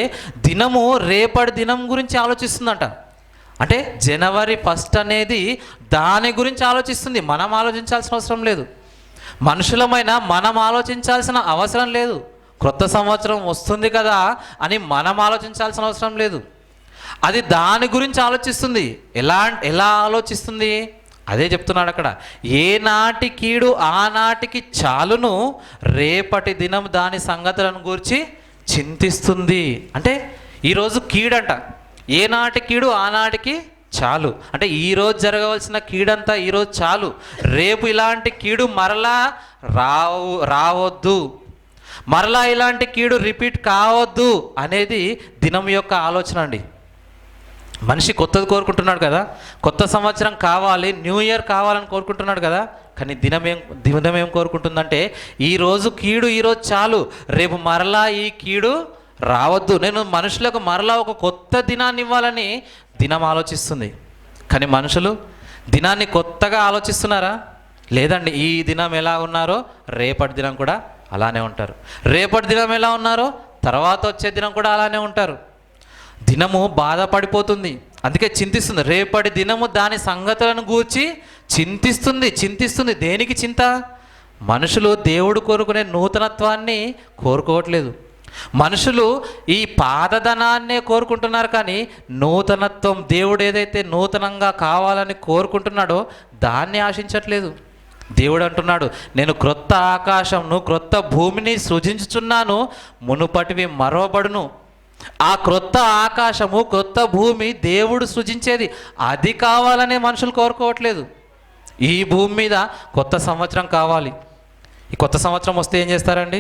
దినము రేపటి దినం గురించి ఆలోచిస్తుందంట. అంటే జనవరి 1 అనేది దాని గురించి ఆలోచిస్తుంది. మనం ఆలోచించాల్సిన అవసరం లేదు. మనుషులమైన మనం ఆలోచించాల్సిన అవసరం లేదు. క్రొత్త సంవత్సరం వస్తుంది కదా అని మనం ఆలోచించాల్సిన అవసరం లేదు. అది దాని గురించి ఆలోచిస్తుంది. ఎలా ఆలోచిస్తుంది? అదే చెప్తున్నాడు అక్కడ. ఏనాటి కీడు ఆనాటికి చాలును, రేపటి దినం దాని సంగతులను గురించి చింతిస్తుంది. అంటే ఈరోజు కీడంట. ఏనాటి కీడు ఆనాటికి చాలు. అంటే ఈరోజు జరగవలసిన కీడంతా ఈరోజు చాలు. రేపు ఇలాంటి కీడు మరలా రావద్దు, మరలా ఇలాంటి కీడు రిపీట్ కావద్దు అనేది దినం యొక్క ఆలోచన అండి. మనిషి కొత్తది కోరుకుంటున్నాడు కదా, కొత్త సంవత్సరం కావాలి, న్యూ ఇయర్ కావాలని కోరుకుంటున్నాడు కదా. కానీ దినం ఏం కోరుకుంటుందంటే ఈరోజు కీడు ఈరోజు చాలు, రేపు మరలా ఈ కీడు రావద్దు. నేను మనుషులకు మరలా ఒక కొత్త దినాన్ని ఇవ్వాలని దినం ఆలోచిస్తుంది. కానీ మనుషులు దినాన్ని కొత్తగా ఆలోచిస్తున్నారా? లేదండి. ఈ దినం ఎలా ఉన్నారో రేపటి దినం కూడా అలానే ఉంటారు. రేపటి దినం ఎలా ఉన్నారో తర్వాత వచ్చే దినం కూడా అలానే ఉంటారు. దినము బాధపడిపోతుంది, అందుకే చింతిస్తుంది. రేపటి దినము దాని సంగతులను గూర్చి చింతిస్తుంది. దేనికి చింత? మనుషులు దేవుడు కోరుకునే నూతనత్వాన్ని కోరుకోవట్లేదు. మనుషులు ఈ పాతదనాన్నే కోరుకుంటున్నారు. కానీ నూతనత్వం, దేవుడు ఏదైతే నూతనంగా కావాలని కోరుకుంటున్నాడో దాన్ని ఆశించట్లేదు. దేవుడు అంటున్నాడు, నేను క్రొత్త ఆకాశంను క్రొత్త భూమిని సృజించుచున్నాను, మునుపటివి మరవబడును. ఆ క్రొత్త ఆకాశము క్రొత్త భూమి దేవుడు సృజించేది, అది కావాలనే మనుషులు కోరుకోవట్లేదు. ఈ భూమి మీద కొత్త సంవత్సరం కావాలి. ఈ కొత్త సంవత్సరం వస్తే ఏం చేస్తారండి?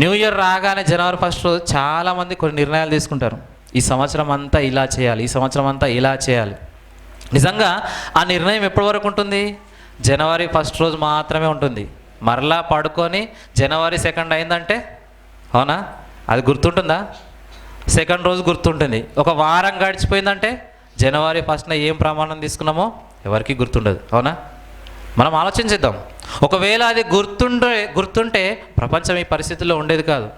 న్యూ ఇయర్ రాగానే జనవరి 1 రోజు చాలామంది కొన్ని నిర్ణయాలు తీసుకుంటారు. ఈ సంవత్సరం అంతా ఇలా చేయాలి, ఈ సంవత్సరం అంతా ఇలా చేయాలి. నిజంగా ఆ నిర్ణయం ఎప్పటి వరకు ఉంటుంది? జనవరి 1 రోజు మాత్రమే ఉంటుంది. మరలా పడుకొని జనవరి 2 అయిందంటే, అవునా, అది గుర్తుంటుందా? 2nd రోజు గుర్తుంటుంది. ఒక వారం గడిచిపోయిందంటే జనవరి 1న ఏం ప్రమాణం తీసుకున్నామో ఎవరికి గుర్తుండదు, అవునా? మనం ఆలోచించేద్దాం. ఒకవేళ అది గుర్తుంటే ప్రపంచం ఈ పరిస్థితుల్లో ఉండేది కాదు.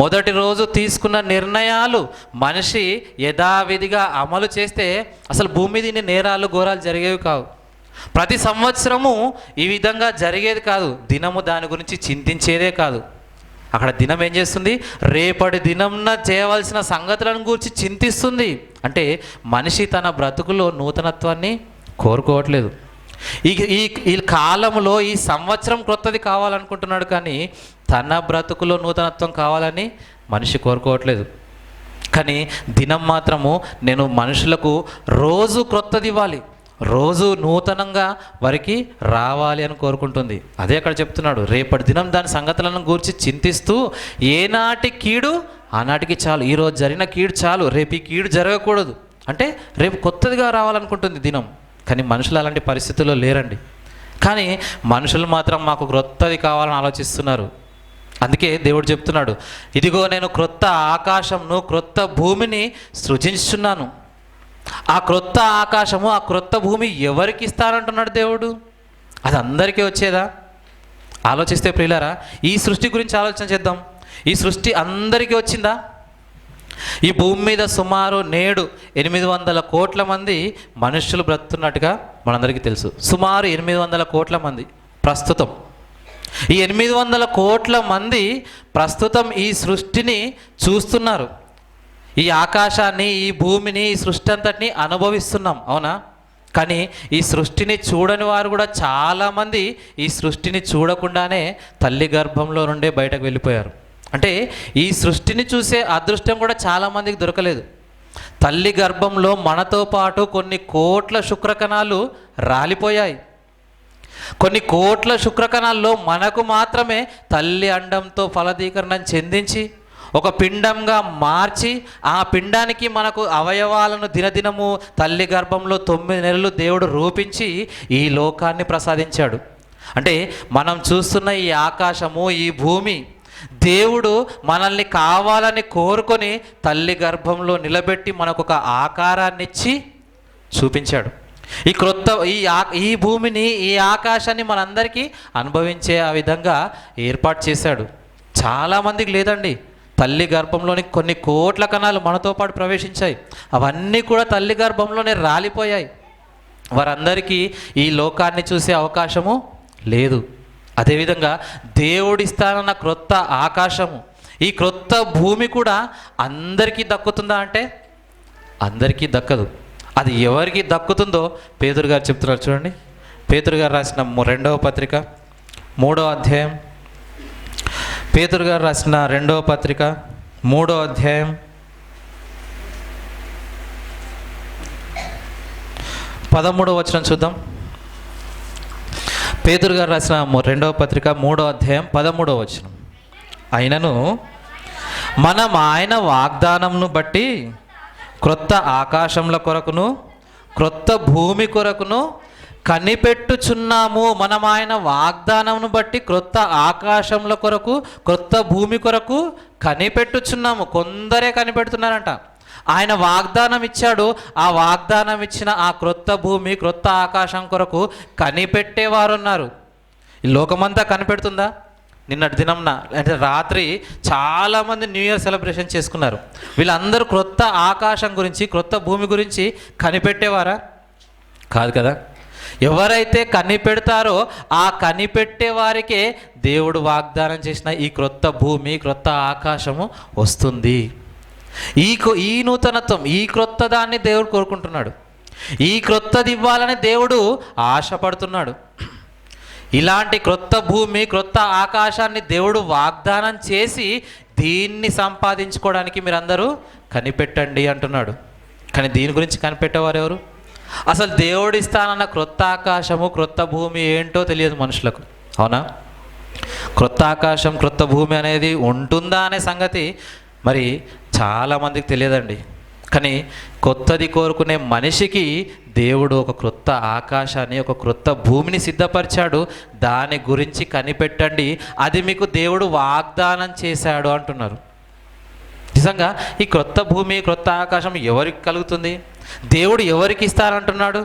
మొదటి రోజు తీసుకున్న నిర్ణయాలు మనిషి యథావిధిగా అమలు చేస్తే అసలు భూమి మీద ఇన్ని నేరాలు ఘోరాలు జరిగేవి కావు. ప్రతి సంవత్సరము ఈ విధంగా జరిగేది కాదు. దినము దాని గురించి చింతించేదే కాదు. అక్కడ దినం ఏం చేస్తుంది? రేపటి దినంన చేయవలసిన సంగతులను గురించి చింతిస్తుంది. అంటే మనిషి తన బ్రతుకులో నూతనత్వాన్ని కోరుకోవట్లేదు. ఈ కాలంలో ఈ సంవత్సరం క్రొత్తది కావాలనుకుంటున్నాడు, కానీ తన బ్రతుకులో నూతనత్వం కావాలని మనిషి కోరుకోవట్లేదు. కానీ దినం మాత్రము నేను మనుషులకు రోజు క్రొత్తది ఇవ్వాలి, రోజు నూతనంగా వారికి రావాలి అని కోరుకుంటుంది. అదే అక్కడ చెప్తున్నాడు, రేపటి దినం దాని సంగతులను గురించి చింతిస్తూ ఏనాటి కీడు ఆనాటికి చాలు. ఈరోజు జరిగిన కీడు చాలు, రేపు ఈ కీడు జరగకూడదు. అంటే రేపు కొత్తదిగా రావాలనుకుంటుంది దినం. కానీ మనుషులు అలాంటి పరిస్థితుల్లో లేరండి. కానీ మనుషులు మాత్రం మాకు క్రొత్తది కావాలని ఆలోచిస్తున్నారు. అందుకే దేవుడు చెప్తున్నాడు, ఇదిగో నేను క్రొత్త ఆకాశంను క్రొత్త భూమిని సృజించుచున్నాను. ఆ క్రొత్త ఆకాశము ఆ క్రొత్త భూమి ఎవరికి ఇస్తానంటున్నాడు దేవుడు? అది అందరికీ వచ్చేదా? ఆలోచిస్తే ప్రియులారా, ఈ సృష్టి గురించి ఆలోచన చేద్దాం. ఈ సృష్టి అందరికీ వచ్చిందా? ఈ భూమి మీద సుమారు నేడు 800 కోట్ల మంది మనుషులు బ్రతుకున్నట్టుగా మనందరికీ తెలుసు. సుమారు 800 కోట్ల మంది ప్రస్తుతం. ఈ 800 కోట్ల మంది ప్రస్తుతం ఈ సృష్టిని చూస్తున్నారు. ఈ ఆకాశాన్ని, ఈ భూమిని, ఈ సృష్టి అంతటిని అనుభవిస్తున్నాం, అవునా? కానీ ఈ సృష్టిని చూడని వారు కూడా చాలామంది ఈ సృష్టిని చూడకుండానే తల్లి గర్భంలో నుండే బయటకు వెళ్ళిపోయారు. అంటే ఈ సృష్టిని చూసే అదృష్టం కూడా చాలామందికి దొరకలేదు. తల్లి గర్భంలో మనతో పాటు కొన్ని కోట్ల శుక్రకణాలు రాలిపోయాయి. కొన్ని కోట్ల శుక్రకణాల్లో మనకు మాత్రమే తల్లి అండంతో ఫలదీకరణం చెందించి ఒక పిండంగా మార్చి ఆ పిండానికి మనకు అవయవాలను దినదినము తల్లి గర్భంలో 9 నెలలు దేవుడు రూపించి ఈ లోకాన్ని ప్రసాదించాడు. అంటే మనం చూస్తున్న ఈ ఆకాశము, ఈ భూమి దేవుడు మనల్ని కావాలని కోరుకొని తల్లి గర్భంలో నిలబెట్టి మనకు ఒక ఆకారాన్ని ఇచ్చి చూపించాడు. ఈ క్రొత్త ఈ భూమిని, ఈ ఆకాశాన్ని మనందరికీ అనుభవించే ఆ విధంగా ఏర్పాటు చేశాడు. చాలామందికి లేదండి. తల్లి గర్భంలోని కొన్ని కోట్ల కణాలు మనతో పాటు ప్రవేశించాయి. అవన్నీ కూడా తల్లి గర్భంలోనే రాలిపోయాయి. వారందరికీ ఈ లోకాన్ని చూసే అవకాశము లేదు. అదేవిధంగా దేవుడిస్తానన్న క్రొత్త ఆకాశము, ఈ క్రొత్త భూమి కూడా అందరికీ దక్కుతుందా అంటే అందరికీ దక్కదు. అది ఎవరికి దక్కుతుందో పేతురు గారు చెప్తున్నారు. చూడండి, పేతురు గారు రాసిన 2వ పత్రిక 3వ అధ్యాయం. పేతురు గారు రాసిన 2వ పత్రిక 3వ అధ్యాయం 13వ వచనం చూద్దాం. పేతురు గారు రాసిన 2వ పత్రిక 3వ అధ్యాయం 13వ వచనం. అయినను మనం ఆయన వాగ్దానంను బట్టి క్రొత్త ఆకాశముల కొరకును క్రొత్త భూమి కొరకును కనిపెట్టుచున్నాము. మనం ఆయన వాగ్దానంను బట్టి క్రొత్త ఆకాశముల కొరకు క్రొత్త భూమి కొరకు కనిపెట్టుచున్నాము. కొందరే కనిపెడుతున్నారంట. ఆయన వాగ్దానం ఇచ్చాడు. ఆ వాగ్దానం ఇచ్చిన ఆ క్రొత్త భూమి, క్రొత్త ఆకాశం కొరకు కనిపెట్టేవారు ఉన్నారు. ఈ లోకమంతా కనిపెడుతుందా? నిన్నటి దినంన అంటే రాత్రి చాలామంది న్యూ ఇయర్ సెలబ్రేషన్ చేసుకున్నారు. వీళ్ళందరూ క్రొత్త ఆకాశం గురించి, క్రొత్త భూమి గురించి కనిపెట్టేవారా? కాదు కదా. ఎవరైతే కనిపెడతారో ఆ కనిపెట్టే వారికే దేవుడు వాగ్దానం చేసిన ఈ క్రొత్త భూమి, క్రొత్త ఆకాశము వస్తుంది. ఈ నూతనత్వం, ఈ క్రొత్త దాన్ని దేవుడు కోరుకుంటున్నాడు. ఈ క్రొత్తది ఇవ్వాలని దేవుడు ఆశపడుతున్నాడు. ఇలాంటి క్రొత్త భూమి, క్రొత్త ఆకాశాన్ని దేవుడు వాగ్దానం చేసి దీన్ని సంపాదించుకోవడానికి మీరందరూ కనిపెట్టండి అంటున్నాడు. కానీ దీని గురించి కనిపెట్టేవారు ఎవరు? అసలు దేవుడు ఇస్తానన్న క్రొత్త ఆకాశము, క్రొత్త భూమి ఏంటో తెలియదు మనుషులకు, అవునా? క్రొత్త ఆకాశం, క్రొత్త భూమి అనేది ఉంటుందా అనే సంగతి మరి చాలామందికి తెలియదండి. కానీ కొత్తది కోరుకునే మనిషికి దేవుడు ఒక క్రొత్త ఆకాశాన్ని, ఒక క్రొత్త భూమిని సిద్ధపరిచాడు. దాని గురించి కనిపెట్టండి, అది మీకు దేవుడు వాగ్దానం చేశాడు అంటున్నారు. నిజంగా ఈ క్రొత్త భూమి, క్రొత్త ఆకాశం ఎవరికి కలుగుతుంది? దేవుడు ఎవరికి ఇస్తానంటున్నాడు?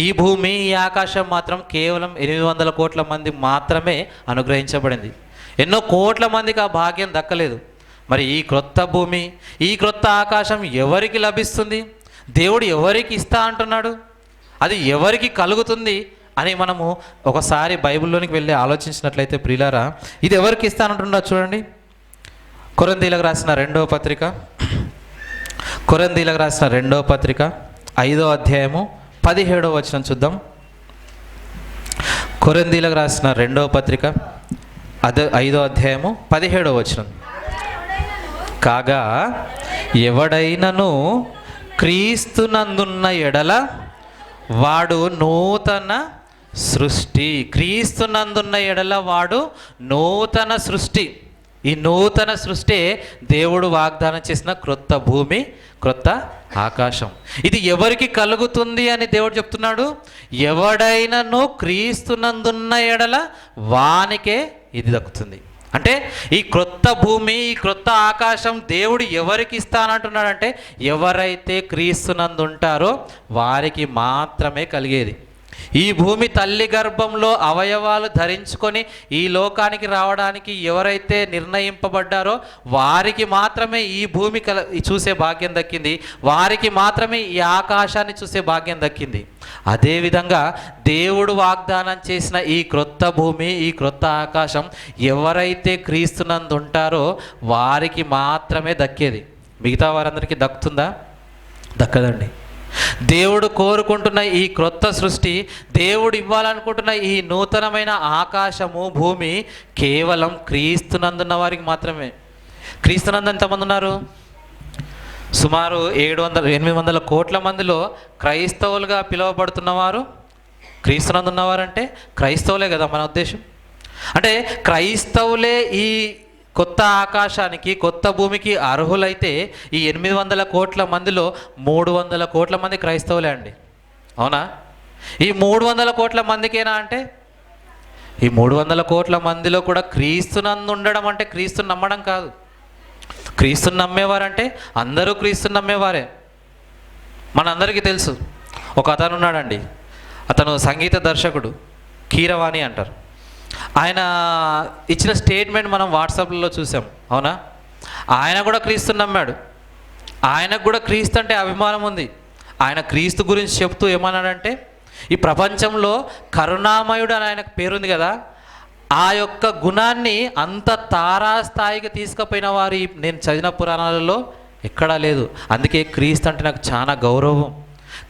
ఈ భూమి ఈ ఆకాశం మాత్రం కేవలం 800 కోట్ల మంది మాత్రమే అనుగ్రహించబడింది. ఎన్నో కోట్ల మందికి ఆ భాగ్యం దక్కలేదు. మరి ఈ క్రొత్త భూమి, ఈ క్రొత్త ఆకాశం ఎవరికి లభిస్తుంది? దేవుడు ఎవరికి ఇస్తా అంటున్నాడు? అది ఎవరికి కలుగుతుంది అని మనము ఒకసారి బైబిల్లోనికి వెళ్ళి ఆలోచించినట్లయితే ప్రియులారా, ఇది ఎవరికి ఇస్తానంటున్నాడు చూడండి. కొరింథీయులకు రాసిన 2వ పత్రిక, కొరింథీయులకు రాసిన 2వ పత్రిక 5వ అధ్యాయము 17వ వచనం చూద్దాం. కొరింథీయులకు రాసిన 2వ పత్రిక 5వ అధ్యాయము 17వ వచనం. కాగా ఎవడైనను క్రీస్తునందున్న ఎడల వాడు నూతన సృష్టి. క్రీస్తునందున్న ఎడల వాడు నూతన సృష్టి. ఈ నూతన సృష్టి దేవుడు వాగ్దానం చేసిన క్రొత్త భూమి, క్రొత్త ఆకాశం. ఇది ఎవరికి కలుగుతుంది అని దేవుడు చెప్తున్నాడు? ఎవడైనను క్రీస్తునందున్న ఎడల వానికే ఇది దక్కుతుంది. అంటే ఈ క్రొత్త భూమి, ఈ క్రొత్త ఆకాశం దేవుడు ఎవరికి ఇస్తానంటున్నాడంటే ఎవరైతే క్రీస్తునందు ఉంటారో వారికి మాత్రమే కలిగేది. ఈ భూమి తల్లి గర్భంలో అవయవాలు ధరించుకొని ఈ లోకానికి రావడానికి ఎవరైతే నిర్ణయింపబడ్డారో వారికి మాత్రమే ఈ భూమి చూసే భాగ్యం దక్కింది. వారికి మాత్రమే ఈ ఆకాశాన్ని చూసే భాగ్యం దక్కింది. అదేవిధంగా దేవుడు వాగ్దానం చేసిన ఈ క్రొత్త భూమి, ఈ క్రొత్త ఆకాశం ఎవరైతే క్రీస్తునందు ఉంటారో వారికి మాత్రమే దక్కేది. మిగతా వారందరికీ దక్కుతుందా? దక్కదండి. దేవుడు కోరుకుంటున్న ఈ క్రొత్త సృష్టి, దేవుడు ఇవ్వాలనుకుంటున్న ఈ నూతనమైన ఆకాశము, భూమి కేవలం క్రీస్తునందున్న వారికి మాత్రమే. క్రీస్తునందు ఎంతమంది ఉన్నారు? సుమారు 800 కోట్ల మందిలో క్రైస్తవులుగా పిలువబడుతున్నవారు క్రీస్తునందున్నవారంటే క్రైస్తవులే కదా మన ఉద్దేశం. అంటే క్రైస్తవులే ఈ కొత్త ఆకాశానికి, కొత్త భూమికి అర్హులైతే ఈ 800 కోట్ల మందిలో 300 కోట్ల మంది క్రైస్తవులే అండి. అవునా? ఈ 300 కోట్ల మందికేనా అంటే ఈ 300 కోట్ల మందిలో కూడా క్రీస్తునందు ఉండడం అంటే క్రీస్తుని నమ్మడం కాదు. క్రీస్తుని నమ్మేవారంటే అందరూ క్రీస్తుని నమ్మేవారే. మనందరికీ తెలుసు, ఒక అతను ఉన్నాడండి. అతను సంగీత దర్శకుడు, కీరవాణి అంటారు. ఆయన ఇచ్చిన స్టేట్మెంట్ మనం వాట్సాప్లో చూసాం. అవునా? ఆయన కూడా క్రీస్తుని నమ్మాడు. ఆయనకు కూడా క్రీస్తు అంటే అభిమానం ఉంది. ఆయన క్రీస్తు గురించి చెప్తూ ఏమన్నాడంటే, ఈ ప్రపంచంలో కరుణామయుడు అని ఆయనకు పేరుంది కదా, ఆ యొక్క గుణాన్ని అంత తారాస్థాయికి తీసుకుపోయిన వారు నేను చదివిన పురాణాలలో ఎక్కడా లేదు. అందుకే క్రీస్తు అంటే నాకు చాలా గౌరవం,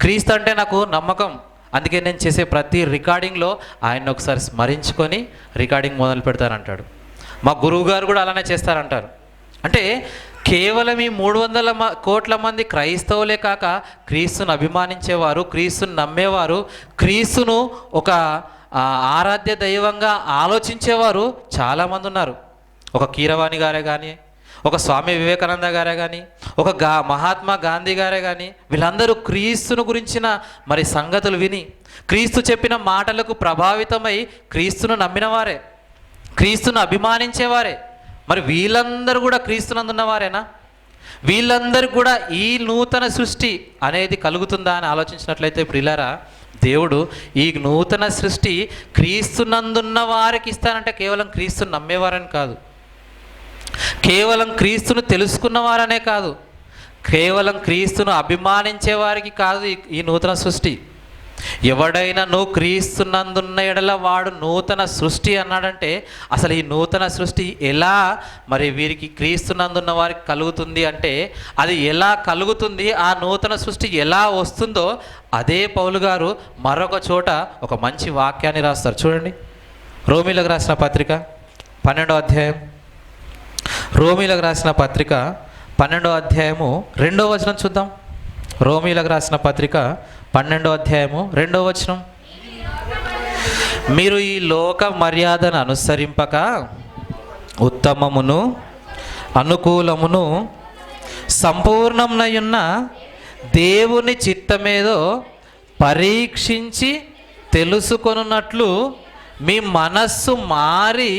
క్రీస్తు అంటే నాకు నమ్మకం. అందుకే నేను చేసే ప్రతి రికార్డింగ్లో ఆయన్ని ఒకసారి స్మరించుకొని రికార్డింగ్ మొదలు పెడతారంటాడు. మా గురువు గారు కూడా అలానే చేస్తారంటారు. అంటే కేవలం ఈ 300 కోట్ల మంది క్రైస్తవులే కాక క్రీస్తును అభిమానించేవారు, క్రీస్తును నమ్మేవారు, క్రీస్తును ఒక ఆరాధ్య దైవంగా ఆలోచించేవారు చాలామంది ఉన్నారు. ఒక కీరవాణి గారే కానీ, ఒక స్వామి వివేకానంద గారే కానీ, ఒక మహాత్మా గాంధీ గారే కానీ, వీళ్ళందరూ క్రీస్తును గురించిన మరి సంగతులు విని, క్రీస్తు చెప్పిన మాటలకు ప్రభావితమై క్రీస్తును నమ్మినవారే, క్రీస్తును అభిమానించేవారే. మరి వీళ్ళందరూ కూడా క్రీస్తునందున్నవారేనా? వీళ్ళందరూ కూడా ఈ నూతన సృష్టి అనేది కలుగుతుందా అని ఆలోచించినట్లయితే ప్రియులారా, దేవుడు ఈ నూతన సృష్టి క్రీస్తునందున్న వారికి ఇస్తానంటే కేవలం క్రీస్తును నమ్మేవారని కాదు, కేవలం క్రీస్తును తెలుసుకున్నవారనే కాదు, కేవలం క్రీస్తును అభిమానించే వారికి కాదు ఈ నూతన సృష్టి. ఎవడైనా నువ్వు క్రీస్తునందున్న ఎడల వాడు నూతన సృష్టి అన్నాడంటే అసలు ఈ నూతన సృష్టి ఎలా మరి వీరికి క్రీస్తునందున్న వారికి కలుగుతుంది అంటే, అది ఎలా కలుగుతుంది, ఆ నూతన సృష్టి ఎలా వస్తుందో అదే పౌలు గారు మరొక చోట ఒక మంచి వాక్యాన్ని రాస్తారు. చూడండి, రోమీలకు రాసిన పత్రిక 12వ అధ్యాయం, రోమీలకు రాసిన పత్రిక 12వ అధ్యాయము 2వ వచనం చూద్దాం. రోమీలకు రాసిన పత్రిక 12వ అధ్యాయము 2వ వచనం. మీరు ఈ లోక మర్యాదను అనుసరింపక ఉత్తమమును అనుకూలమును సంపూర్ణమునయున్న దేవుని చిత్తమేదో పరీక్షించి తెలుసుకొనున్నట్లు మీ మనస్సు మారి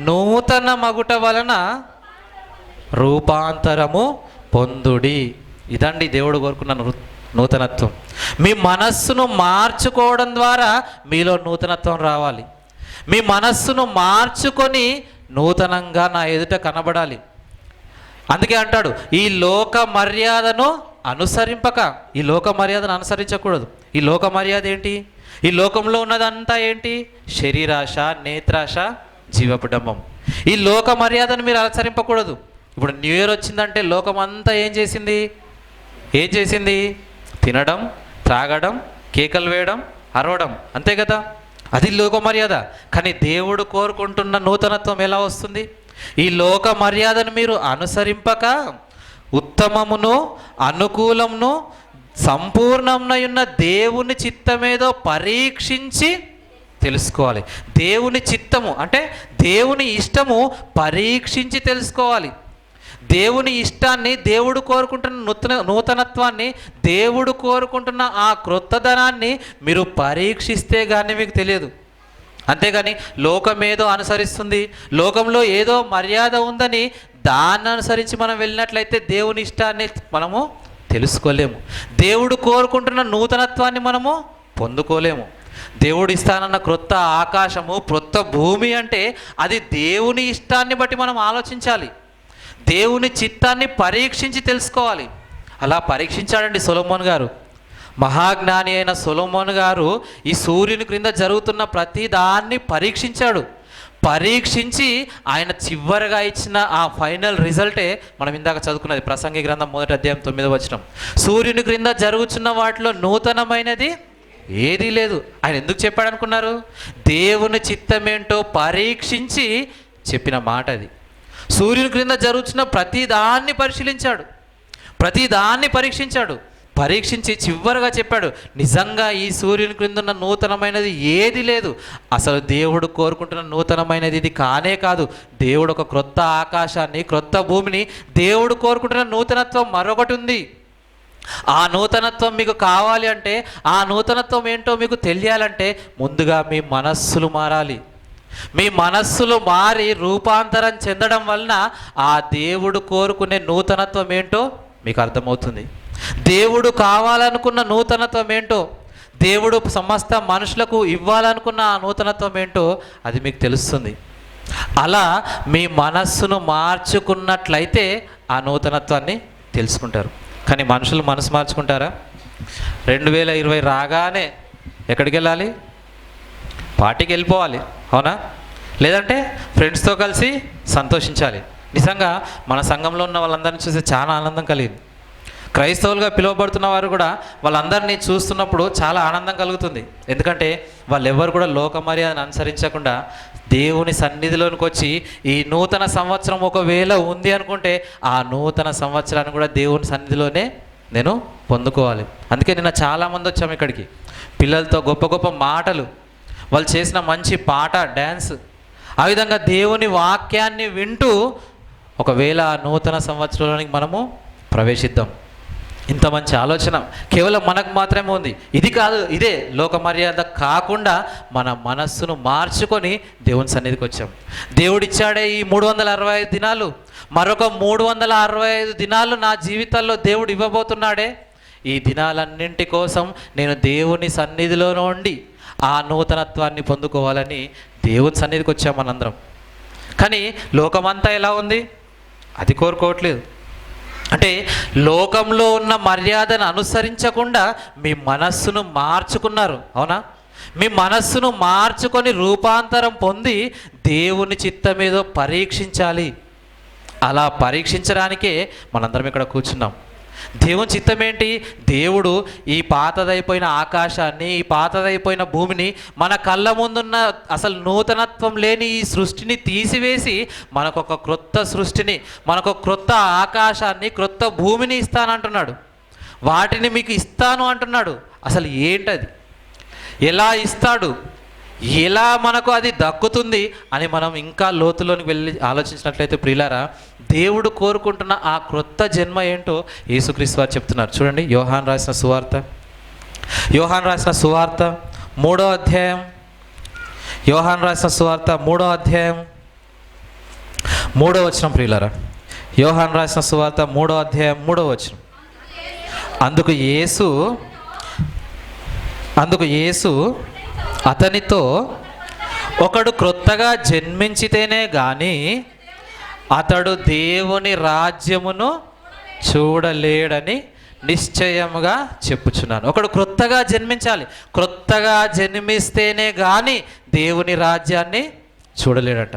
నూతన మగుట వలన రూపాంతరము పొందుడి. ఇదండి దేవుడు కోరుకున్న నూతనత్వం. మీ మనస్సును మార్చుకోవడం ద్వారా మీలో నూతనత్వం రావాలి. మీ మనస్సును మార్చుకొని నూతనంగా నా ఎదుట కనబడాలి. అందుకే అంటాడు, ఈ లోక మర్యాదను అనుసరింపక. ఈ లోక మర్యాదను అనుసరించకూడదు. ఈ లోక మర్యాద ఏంటి? ఈ లోకంలో ఉన్నదంతా ఏంటి? శరీరాశ, నేత్రాశ, జీవపుడంబం. ఈ లోక మర్యాదను మీరు అనుసరింపకూడదు. ఇప్పుడు న్యూ ఇయర్ వచ్చిందంటే లోకం అంతా ఏం చేసింది? తినడం, త్రాగడం, కేకలు వేయడం, అరవడం, అంతే కదా. అది లోక మర్యాద. కానీ దేవుడు కోరుకుంటున్న నూతనత్వం ఎలా వస్తుంది? ఈ లోక మర్యాదను మీరు అనుసరింపక ఉత్తమమును అనుకూలమును సంపూర్ణమునయున్న దేవుని చిత్తమేదో పరీక్షించి తెలుసుకోవాలి. దేవుని చిత్తము అంటే దేవుని ఇష్టము పరీక్షించి తెలుసుకోవాలి. దేవుని ఇష్టాన్ని, దేవుడు కోరుకుంటున్న నూతనత్వాన్ని, దేవుడు కోరుకుంటున్న ఆ క్రొత్తదనాన్ని మీరు పరీక్షిస్తే కానీ మీకు తెలియదు. అంతేగాని లోకం ఏదో అనుసరిస్తుంది, లోకంలో ఏదో మర్యాద ఉందని దాన్ని అనుసరించి మనం వెళ్ళినట్లయితే దేవుని ఇష్టాన్ని మనము తెలుసుకోలేము. దేవుడు కోరుకుంటున్న నూతనత్వాన్ని మనము పొందుకోలేము. దేవుడు ఇస్తానన్న క్రొత్త ఆకాశము, క్రొత్త భూమి అంటే అది దేవుని ఇష్టాన్ని బట్టి మనం ఆలోచించాలి. దేవుని చిత్తాన్ని పరీక్షించి తెలుసుకోవాలి. అలా పరీక్షించాడండి సొలొమోన్ గారు. మహాజ్ఞాని అయిన సొలొమోన్ గారు ఈ సూర్యుని క్రింద జరుగుతున్న ప్రతి దాన్ని పరీక్షించాడు. పరీక్షించి ఆయన చివరిగా ఇచ్చిన ఆ ఫైనల్ రిజల్టే మనం ఇందాక చదువుకున్నది ప్రసంగి గ్రంథం 1వ అధ్యాయం 9వ వచనం. సూర్యుని క్రింద జరుగుతున్న వాటిలో నూతనమైనది ఏదీ లేదు. ఆయన ఎందుకు చెప్పాడు అనుకున్నారు? దేవుని చిత్తమేంటో పరీక్షించి చెప్పిన మాట అది. సూర్యుని క్రింద జరుగుతున్న ప్రతిదాన్ని పరీక్షించాడు. పరీక్షించి చివరిగా చెప్పాడు, నిజంగా ఈ సూర్యుని క్రింద ఉన్న నూతనమైనది ఏది లేదు. అసలు దేవుడు కోరుకుంటున్న నూతనమైనది ఇది కానే కాదు. దేవుడు ఒక క్రొత్త ఆకాశాన్ని, క్రొత్త భూమిని, దేవుడు కోరుకుంటున్న నూతనత్వం మరొకటి ఉంది. ఆ నూతనత్వం మీకు కావాలి అంటే, ఆ నూతనత్వం ఏంటో మీకు తెలియాలంటే ముందుగా మీ మనస్సులు మారాలి. మీ మనస్సులు మారి రూపాంతరం చెందడం వలన ఆ దేవుడు కోరుకునే నూతనత్వం ఏంటో మీకు అర్థమవుతుంది. దేవుడు కావాలనుకున్న నూతనత్వం ఏంటో, దేవుడు సమస్త మనుషులకు ఇవ్వాలనుకున్న ఆ నూతనత్వం ఏంటో అది మీకు తెలుస్తుంది. అలా మీ మనస్సును మార్చుకున్నట్లయితే ఆ నూతనత్వాన్ని తెలుసుకుంటారు. కానీ మనుషులు మనసు మార్చుకుంటారా? 2020 రాగానే ఎక్కడికి వెళ్ళాలి? పార్టీకి వెళ్ళిపోవాలి, అవునా? లేదంటే ఫ్రెండ్స్తో కలిసి సంతోషించాలి. నిజంగా మన సంఘంలో ఉన్న వాళ్ళందరినీ చూసి చాలా ఆనందం కలిగింది. క్రైస్తవులుగా పిలువబడుతున్న వారు కూడా వాళ్ళందరినీ చూస్తున్నప్పుడు చాలా ఆనందం కలుగుతుంది. ఎందుకంటే వాళ్ళెవ్వరు కూడా లోక మర్యాదను అనుసరించకుండా దేవుని సన్నిధిలోనికి వచ్చి ఈ నూతన సంవత్సరం ఒకవేళ ఉంది అనుకుంటే ఆ నూతన సంవత్సరాన్ని కూడా దేవుని సన్నిధిలోనే నేను పొందుకోవాలి. అందుకే నిన్న చాలామంది వచ్చాము ఇక్కడికి. పిల్లలతో గొప్ప గొప్ప మాటలు, వాళ్ళు చేసిన మంచి పాట, డ్యాన్స్, ఆ విధంగా దేవుని వాక్యాన్ని వింటూ ఒకవేళ నూతన సంవత్సరంలోనికి మనము ప్రవేశిద్దాం. ఇంత మంచి ఆలోచన కేవలం మనకు మాత్రమే ఉంది. ఇది కాదు, ఇదే లోక మర్యాద కాకుండా మన మనస్సును మార్చుకొని దేవుని సన్నిధికి వచ్చాం. దేవుడిచ్చాడే ఈ 365 దినాలు, మరొక 365 దినాలు నా జీవితంలో దేవుడు ఇవ్వబోతున్నాడే. ఈ దినాలన్నింటి కోసం నేను దేవుని సన్నిధిలో ఉండి ఆ నూతనత్వాన్ని పొందుకోవాలని దేవుని సన్నిధికి వచ్చాం మనందరం. కానీ లోకమంతా ఎలా ఉంది? అది కోరుకోవట్లేదు. అంటే లోకంలో ఉన్న మర్యాదను అనుసరించకుండా మీ మనస్సును మార్చుకున్నారు, అవునా? మీ మనస్సును మార్చుకొని రూపాంతరం పొంది దేవుని చిత్తమేదో పరీక్షించాలి. అలా పరీక్షించడానికే మనందరం ఇక్కడ కూర్చున్నాం. దేవుని చిత్తం ఏంటి? దేవుడు ఈ పాతదైపోయిన ఆకాశాన్ని, ఈ పాతదైపోయిన భూమిని, మన కళ్ళ ముందున్న అసలు నూతనత్వం లేని ఈ సృష్టిని తీసివేసి మనకొక క్రొత్త సృష్టిని, మనకు క్రొత్త ఆకాశాన్ని, క్రొత్త భూమిని ఇస్తానంటున్నాడు. వాటిని మీకు ఇస్తాను అంటున్నాడు. అసలు ఏంటది? ఎలా ఇస్తాడు? ఎలా మనకు అది దక్కుతుంది అని మనం ఇంకా లోతులోనికి వెళ్ళి ఆలోచించినట్లయితే ప్రియులారా, దేవుడు కోరుకుంటున్న ఆ క్రొత్త జన్మ ఏంటో యేసుక్రీస్తు వారు చెప్తున్నారు. చూడండి, యోహాను రాసిన సువార్త 3వ అధ్యాయం, యోహాను రాసిన సువార్త 3వ అధ్యాయం 3వ వచనం. ప్రియులారా, యోహాను రాసిన సువార్త 3వ అధ్యాయం 3వ వచనం. అందుకు యేసు అందుకు యేసు అతనితో, ఒకడు క్రొత్తగా జన్మించితేనే గాని అతడు దేవుని రాజ్యమును చూడలేడని నిశ్చయముగా చెప్పుచున్నాను. ఒకడు క్రొత్తగా జన్మించాలి. క్రొత్తగా జన్మిస్తేనే కానీ దేవుని రాజ్యాన్ని చూడలేడట.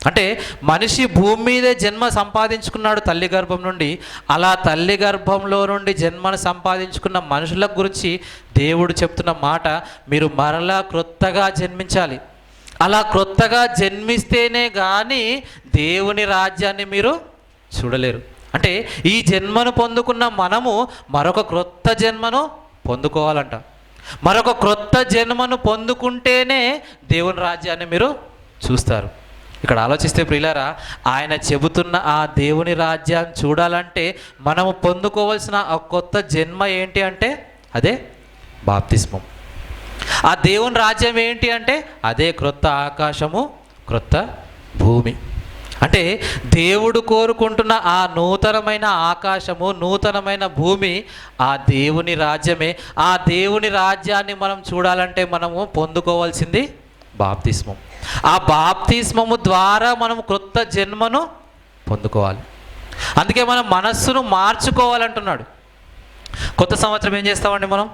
అంటే మనిషి భూమి మీదే జన్మ సంపాదించుకున్నాడు తల్లి గర్భం నుండి. అలా తల్లి గర్భంలో నుండి జన్మను సంపాదించుకున్న మనుషుల గురించి దేవుడు చెప్తున్న మాట, మీరు మరలా క్రొత్తగా జన్మించాలి. అలా క్రొత్తగా జన్మిస్తేనే కానీ దేవుని రాజ్యాన్ని మీరు చూడలేరు. అంటే ఈ జన్మను పొందుకున్న మనము మరొక క్రొత్త జన్మను పొందుకోవాలంట. మరొక క్రొత్త జన్మను పొందుకుంటేనే దేవుని రాజ్యాన్ని మీరు చూస్తారు. ఇక్కడ ఆలోచిస్తే ప్రియులారా, ఆయన చెబుతున్న ఆ దేవుని రాజ్యాన్ని చూడాలంటే మనము పొందుకోవాల్సిన ఆ కొత్త జన్మ ఏంటి అంటే అదే బాప్తిస్మం. ఆ దేవుని రాజ్యం ఏంటి అంటే అదే క్రొత్త ఆకాశము, క్రొత్త భూమి. అంటే దేవుడు కోరుకుంటున్న ఆ నూతనమైన ఆకాశము, నూతనమైన భూమి ఆ దేవుని రాజ్యమే. ఆ దేవుని రాజ్యాన్ని మనం చూడాలంటే మనము పొందుకోవాల్సింది బాప్తిస్మం. ఆ బాప్తిస్మము ద్వారా మనం క్రొత్త జన్మను పొందుకోవాలి. అందుకే మనం మనస్సును మార్చుకోవాలంటున్నాడు. కొత్త సంవత్సరం ఏం చేస్తామండి మనం?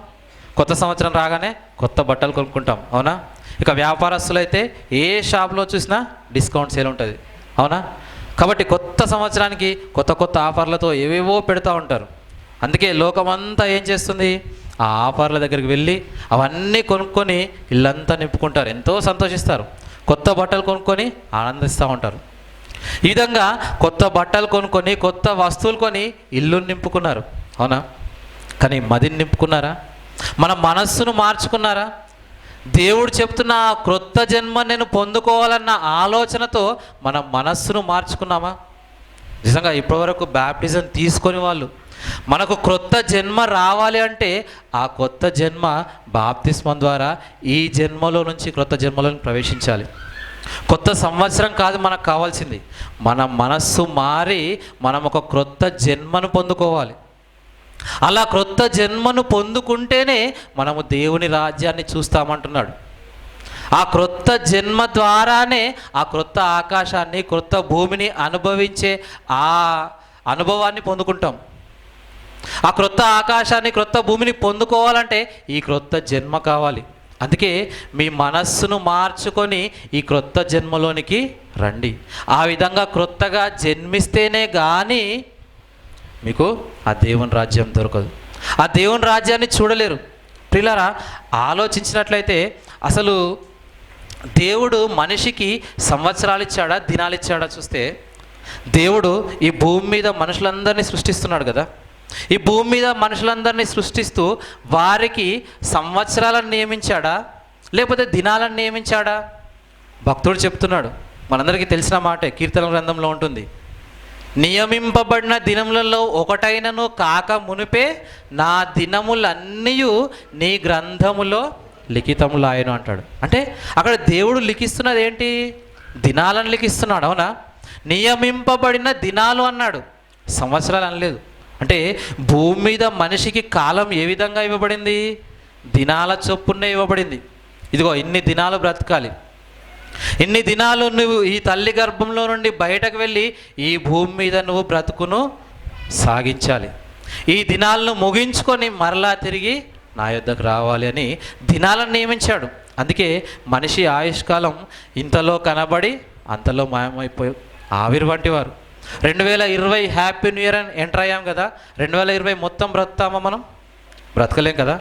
కొత్త సంవత్సరం రాగానే కొత్త బట్టలు కొనుక్కుంటాం, అవునా? ఇక వ్యాపారస్తులు అయితే ఏ షాప్లో చూసినా డిస్కౌంట్ సేల్ ఉంటుంది, అవునా? కాబట్టి కొత్త సంవత్సరానికి కొత్త కొత్త ఆఫర్లతో ఏవేవో పెడతా ఉంటారు. అందుకే లోకమంతా ఏం చేస్తుంది? ఆ ఆఫర్ల దగ్గరికి వెళ్ళి అవన్నీ కొనుక్కొని ఇల్లంతా నింపుకుంటారు, ఎంతో సంతోషిస్తారు. కొత్త బట్టలు కొనుక్కొని ఆనందిస్తూ ఉంటారు. ఈ విధంగా కొత్త బట్టలు కొనుక్కొని కొత్త వస్తువులు కొని ఇల్లుని నింపుకున్నారు, అవునా? కానీ మదిని నింపుకున్నారా? మన మనస్సును మార్చుకున్నారా? దేవుడు చెప్తున్న క్రొత్త జన్మ నేను పొందుకోవాలన్న ఆలోచనతో మన మనస్సును మార్చుకున్నామా? నిజంగా ఇప్పటివరకు బ్యాప్టిజం తీసుకొని వాళ్ళు మనకు క్రొత్త జన్మ రావాలి అంటే ఆ కొత్త జన్మ బాప్తిస్మం ద్వారా ఈ జన్మలో నుంచి క్రొత్త జన్మలోకి ప్రవేశించాలి. కొత్త సంవత్సరం కాదు మనకు కావాల్సింది, మన మనస్సు మారి మనం ఒక క్రొత్త జన్మను పొందుకోవాలి. అలా క్రొత్త జన్మను పొందుకుంటేనే మనము దేవుని రాజ్యాన్ని చూస్తామంటున్నాడు. ఆ క్రొత్త జన్మ ద్వారానే ఆ క్రొత్త ఆకాశాన్ని, క్రొత్త భూమిని అనుభవించే ఆ అనుభవాన్ని పొందుకుంటాం. ఆ క్రొత్త ఆకాశాన్ని, క్రొత్త భూమిని పొందుకోవాలంటే ఈ క్రొత్త జన్మ కావాలి. అందుకే మీ మనస్సును మార్చుకొని ఈ క్రొత్త జన్మలోనికి రండి. ఆ విధంగా క్రొత్తగా జన్మిస్తేనే కానీ మీకు ఆ దేవుని రాజ్యం దొరకదు. ఆ దేవుని రాజ్యాన్ని చూడలేరు. ప్రియులారా, ఆలోచించినట్లయితే అసలు దేవుడు మనిషికి సంవత్సరాలు ఇచ్చాడా, దినాలు ఇచ్చాడా చూస్తే, దేవుడు ఈ భూమి మీద మనుషులందరినీ సృష్టిస్తున్నాడు కదా. ఈ భూమి మీద మనుషులందరినీ సృష్టిస్తూ వారికి సంవత్సరాలను నియమించాడా, లేకపోతే దినాలను నియమించాడా? భక్తుడు చెప్తున్నాడు, మనందరికీ తెలిసిన మాటే, కీర్తన గ్రంథంలో ఉంటుంది. నియమింపబడిన దినములలో ఒకటైనను కాక మునిపే నా దినములన్నీ నీ గ్రంథములో లిఖితములాయను అంటాడు. అంటే అక్కడ దేవుడు లిఖిస్తున్నది ఏంటి? దినాలను లిఖిస్తున్నాడు, అవునా? నియమింపబడిన దినాలు అన్నాడు, సంవత్సరాలు అనలేదు. అంటే భూమి మీద మనిషికి కాలం ఏ విధంగా ఇవ్వబడింది? దినాల చొప్పునే ఇవ్వబడింది. ఇదిగో ఇన్ని దినాలు బ్రతకాలి, ఇన్ని దినాలు నువ్వు ఈ తల్లి గర్భంలో నుండి బయటకు వెళ్ళి ఈ భూమి మీద నువ్వు బ్రతుకును సాగించాలి, ఈ దినాలను ముగించుకొని మరలా తిరిగి నా యొద్దకు రావాలి అని దినాలను నియమించాడు. అందుకే మనిషి ఆయుష్కాలం ఇంతలో కనబడి అంతలో మాయమైపోయి ఆవిరి వంటి వారు. 2020 హ్యాపీ న్యూ ఇయర్ అని ఎంటర్ అయ్యాం కదా. 2020 మొత్తం బ్రతుకుతామా? మనం బ్రతకలేం కదా.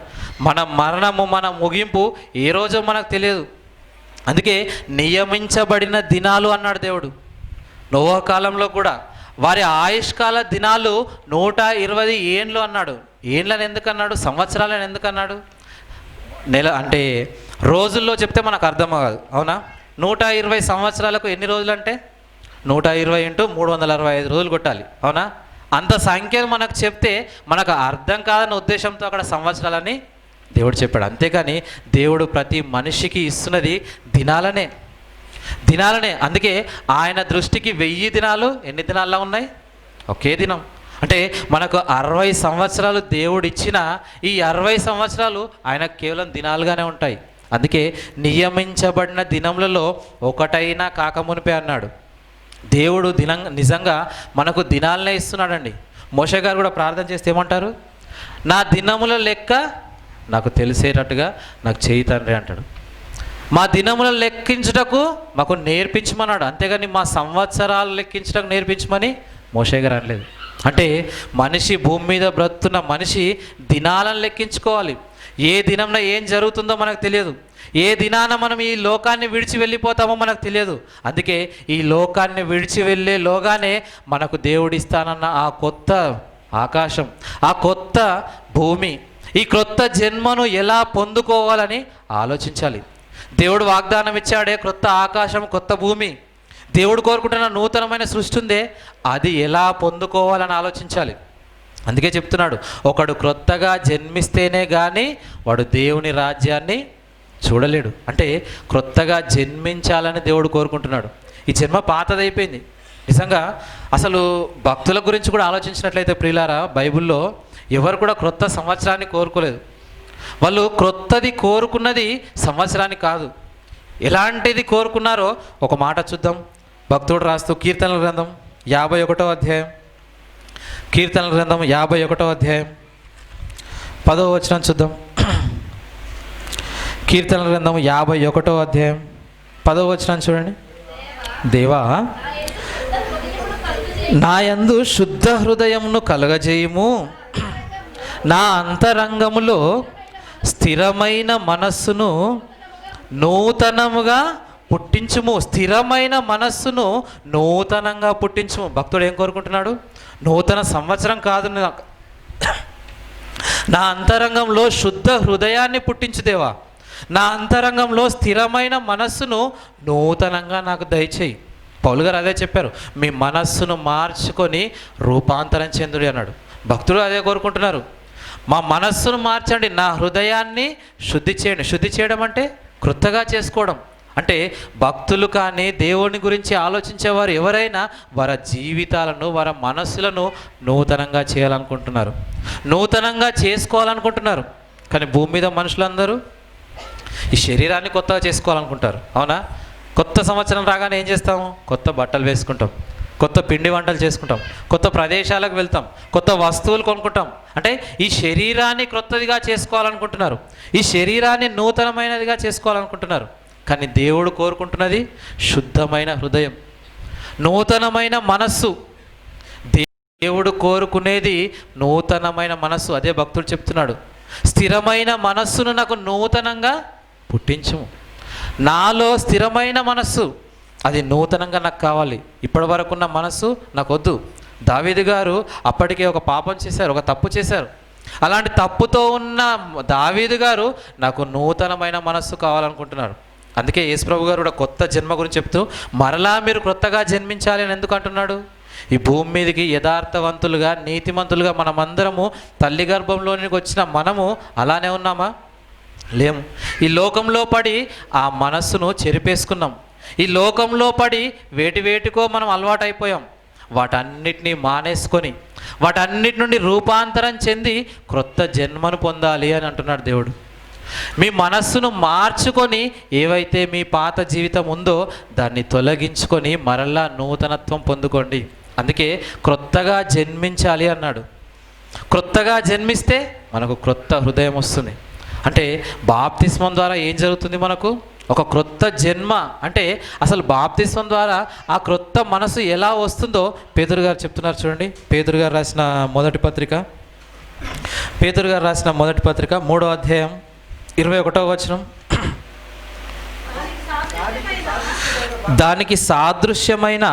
మన మరణము, మన ముగింపు ఏ రోజో మనకు తెలియదు. అందుకే నియమించబడిన దినాలు అన్నాడు దేవుడు. నోవహు కాలంలో కూడా వారి ఆయుష్కాల దినాలు 120 ఏండ్లు అన్నాడు. ఏండ్లని ఎందుకు అన్నాడు? సంవత్సరాలని ఎందుకు అన్నాడు? నెల అంటే రోజుల్లో చెప్తే మనకు అర్థం కాదు, అవునా? 120 సంవత్సరాలకు ఎన్ని రోజులు అంటే 120 × 365 రోజులు కొట్టాలి, అవునా? అంత సంఖ్యను మనకు చెప్తే మనకు అర్థం కాదన్న ఉద్దేశంతో అక్కడ సంవత్సరాలని దేవుడు చెప్పాడు. అంతేకాని దేవుడు ప్రతి మనిషికి ఇస్తున్నది దినాలనే. అందుకే ఆయన దృష్టికి 1000 దినాలు ఎన్ని దినాల్లో ఉన్నాయి? ఒకే దినం. అంటే మనకు 60 సంవత్సరాలు దేవుడు ఇచ్చిన ఈ 60 సంవత్సరాలు ఆయన కేవలం దినాలుగానే ఉంటాయి. అందుకే నియమించబడిన దినములలో ఒకటైనా కాకమునిపే అన్నాడు. దేవుడు నిజంగా మనకు దినాలనే ఇస్తున్నాడండి. మోషే గారు కూడా ప్రార్థన చేస్తే ఏమంటారు? నా దినముల లెక్క నాకు తెలిసేటట్టుగా నాకు చేయి తండ్రి అంటాడు. మా దినముల లెక్కించుటకు మాకు నేర్పించమన్నాడు, అంతేగాని మా సంవత్సరాలు లెక్కించటకు నేర్పించమని మోషే గారు అనలేదు. అంటే మనిషి భూమి మీద బ్రతున్న మనిషి దినాలను లెక్కించుకోవాలి. ఏ దినంన ఏం జరుగుతుందో మనకు తెలియదు, ఏ దినాన మనం ఈ లోకాన్ని విడిచి వెళ్ళిపోతామో మనకు తెలియదు. అందుకే ఈ లోకాన్ని విడిచి వెళ్ళే లోగానే మనకు దేవుడిస్తానన్న ఆ కొత్త ఆకాశం, ఆ కొత్త భూమి, ఈ కొత్త జన్మను ఎలా పొందుకోవాలని ఆలోచించాలి. దేవుడు వాగ్దానం ఇచ్చాడే క్రొత్త ఆకాశం, కొత్త భూమి. దేవుడు కోరుకుంటున్న నూతనమైన సృష్టి ఉందే, అది ఎలా పొందుకోవాలని ఆలోచించాలి. అందుకే చెప్తున్నాడు, ఒకడు క్రొత్తగా జన్మిస్తేనే కానీ వాడు దేవుని రాజ్యాన్ని చూడలేడు. అంటే క్రొత్తగా జన్మించాలని దేవుడు కోరుకుంటున్నాడు. ఈ జన్మ పాతదైపోయింది. నిజంగా అసలు భక్తుల గురించి కూడా ఆలోచించినట్లయితే ప్రియులారా, బైబిల్లో ఎవరు కూడా క్రొత్త సంవత్సరాన్ని కోరుకోలేదు. వాళ్ళు క్రొత్తది కోరుకున్నది సంవత్సరాన్ని కాదు. ఎలాంటిది కోరుకున్నారో ఒక మాట చూద్దాం. భక్తుడు రాస్తూ కీర్తనల గ్రంథం 51వ అధ్యాయం, కీర్తనల గ్రంథం 51వ అధ్యాయం 10వ వచనం చూద్దాం. కీర్తనల గ్రంథం 51వ అధ్యాయం 10వ వచనం చూడండి. దేవా, నా యందు శుద్ధ హృదయమును కలుగజేయుము, నా అంతరంగములో స్థిరమైన మనస్సును నూతనముగా పుట్టించుము. స్థిరమైన మనస్సును నూతనంగా పుట్టించుము. భక్తుడు ఏం కోరుకుంటున్నాడు? నూతన సంవత్సరం కాదు, నా అంతరంగంలో శుద్ధ హృదయాన్ని పుట్టించు దేవా, నా అంతరంగంలో స్థిరమైన మనస్సును నూతనంగా నాకు దయచేయి. పౌలు గారు అదే చెప్పారు, మీ మనస్సును మార్చుకొని రూపాంతరం చెందుడి అన్నాడు. భక్తులు అదే కోరుకుంటున్నారు, మా మనస్సును మార్చండి, నా హృదయాన్ని శుద్ధి చేయండి. శుద్ధి చేయడం అంటే క్రొత్తగా చేసుకోవడం. అంటే భక్తులు కానీ దేవుని గురించి ఆలోచించేవారు ఎవరైనా వారి జీవితాలను, వారి మనస్సులను నూతనంగా చేయాలనుకుంటున్నారు, నూతనంగా చేసుకోవాలనుకుంటున్నారు. కానీ భూమి మీద మనుషులందరూ ఈ శరీరాన్ని కొత్తగా చేసుకోవాలనుకుంటారు. అవునా? కొత్త సంవత్సరం రాగానే ఏం చేస్తాము? కొత్త బట్టలు వేసుకుంటాం, కొత్త పిండి వంటలు చేసుకుంటాం, కొత్త ప్రదేశాలకు వెళ్తాం, కొత్త వస్తువులు కొనుక్కుంటాం. అంటే ఈ శరీరాన్ని క్రొత్తదిగా చేసుకోవాలనుకుంటున్నారు, ఈ శరీరాన్ని నూతనమైనదిగా చేసుకోవాలనుకుంటున్నారు. కానీ దేవుడు కోరుకుంటున్నది శుద్ధమైన హృదయం, నూతనమైన మనస్సు. దేవుడు కోరుకునేది నూతనమైన మనస్సు. అదే భక్తుడు చెప్తున్నాడు, స్థిరమైన మనస్సును నాకు నూతనంగా పుట్టించుము. నాలో స్థిరమైన మనస్సు, అది నూతనంగా నాకు కావాలి. ఇప్పటి వరకున్న మనస్సు నాకు వద్దు. దావీదు గారు అప్పటికే ఒక పాపం చేశారు, ఒక తప్పు చేశారు. అలాంటి తప్పుతో ఉన్న దావీదు గారు నాకు నూతనమైన మనస్సు కావాలనుకుంటున్నారు. అందుకే యేసుప్రభు గారు కూడా కొత్త జన్మ గురించి చెప్తూ మరలా మీరు క్రొత్తగా జన్మించాలి అని ఎందుకు అంటున్నాడు? ఈ భూమి మీదకి యథార్థవంతులుగా, నీతిమంతులుగా మనమందరము తల్లి గర్భంలోనికి వచ్చిన మనము అలానే ఉన్నామా? లేము. ఈ లోకంలో పడి ఆ మనస్సును చెరిపేసుకున్నాం. ఈ లోకంలో పడి వేటికో మనం అలవాటైపోయాం. వాటన్నిటినీ మానేసుకొని వాటన్నిటి నుండి రూపాంతరం చెంది క్రొత్త జన్మను పొందాలి అని అంటున్నాడు దేవుడు. మీ మనస్సును మార్చుకొని ఏవైతే మీ పాత జీవితం ఉందో దాన్ని తొలగించుకొని మరలా నూతనత్వం పొందుకోండి. అందుకే క్రొత్తగా జన్మించాలి అన్నాడు. క్రొత్తగా జన్మిస్తే మనకు క్రొత్త హృదయం వస్తుంది. అంటే బాప్తిస్మం ద్వారా ఏం జరుగుతుంది? మనకు ఒక క్రొత్త జన్మ. అంటే అసలు బాప్తిస్మం ద్వారా ఆ క్రొత్త మనసు ఎలా వస్తుందో పేతురు గారు చెప్తున్నారు. చూడండి, పేతురు గారు రాసిన మొదటి పత్రిక, 3వ అధ్యాయం 21వ వచనం. దానికి సాదృశ్యమైన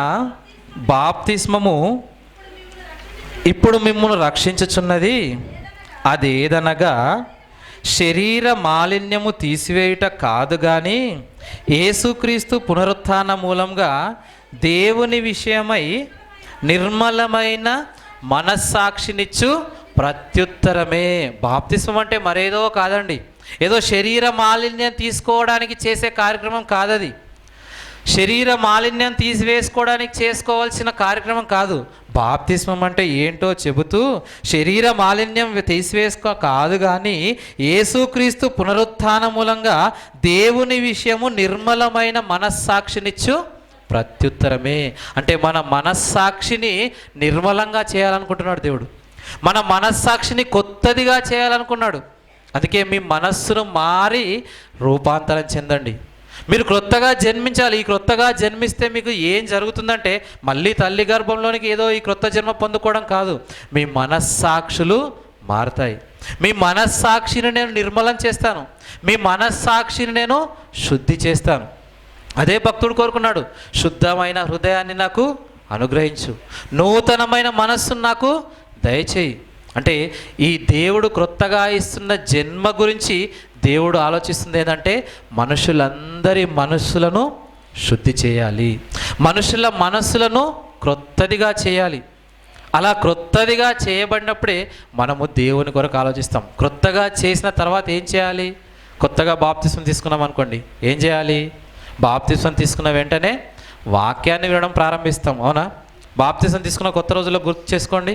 బాప్తిస్మము ఇప్పుడు మిమ్మును రక్షించుచున్నది. అదేదనగా శరీర మాలిన్యము తీసివేయుట కాదు కానీ యేసుక్రీస్తు పునరుత్థాన మూలంగా దేవుని విషయమై నిర్మలమైన మనస్సాక్షినిచ్చు ప్రత్యుత్తరమే. బాప్తిస్మం అంటే మరేదో కాదండి, ఏదో శరీర మాలిన్యం తీసుకోవడానికి చేసే కార్యక్రమం కాదది. శరీర మాలిన్యం తీసివేసుకోవడానికి చేసుకోవాల్సిన కార్యక్రమం కాదు. బాప్తిస్మం అంటే ఏంటో చెబుతూ శరీర మాలిన్యం తీసివేసుకో కాదు, కానీ యేసుక్రీస్తు పునరుత్థానం మూలంగా దేవుని విషయము నిర్మలమైన మనస్సాక్షినిచ్చు ప్రత్యుత్తరమే. అంటే మన మనస్సాక్షిని నిర్మలంగా చేయాలనుకుంటున్నాడు దేవుడు. మన మనస్సాక్షిని కొత్తదిగా చేయాలనుకున్నాడు. అందుకే మీ మనస్సును మారి రూపాంతరం చెందండి. మీరు క్రొత్తగా జన్మించాలి. ఈ క్రొత్తగా జన్మిస్తే మీకు ఏం జరుగుతుందంటే మళ్ళీ తల్లి గర్భంలోనికి ఏదో ఈ క్రొత్త జన్మ పొందుకోవడం కాదు, మీ మనస్సాక్షులు మారుతాయి. మీ మనస్సాక్షిని నేను నిర్మలం చేస్తాను, మీ మనస్సాక్షిని నేను శుద్ధి చేస్తాను. అదే భక్తుడు కోరుకున్నాడు, శుద్ధమైన హృదయాన్ని నాకు అనుగ్రహించు, నూతనమైన మనస్సును నాకు దయచేయి. అంటే ఈ దేవుడు క్రొత్తగా ఇస్తున్న జన్మ గురించి దేవుడు ఆలోచిస్తుంది ఏంటంటే మనుషులందరి మనస్సులను శుద్ధి చేయాలి, మనుషుల మనస్సులను క్రొత్తదిగా చేయాలి. అలా క్రొత్తదిగా చేయబడినప్పుడే మనము దేవుని కొరకు ఆలోచిస్తాం. క్రొత్తగా చేసిన తర్వాత ఏం చేయాలి? కొత్తగా బాప్తిస్మం తీసుకున్నాం అనుకోండి, ఏం చేయాలి? బాప్తిస్మం తీసుకున్న వెంటనే వాక్యాన్ని వినడం ప్రారంభిస్తాం. అవునా? బాప్తిస్మం తీసుకున్న కొత్త రోజుల్లో గుర్తు చేసుకోండి,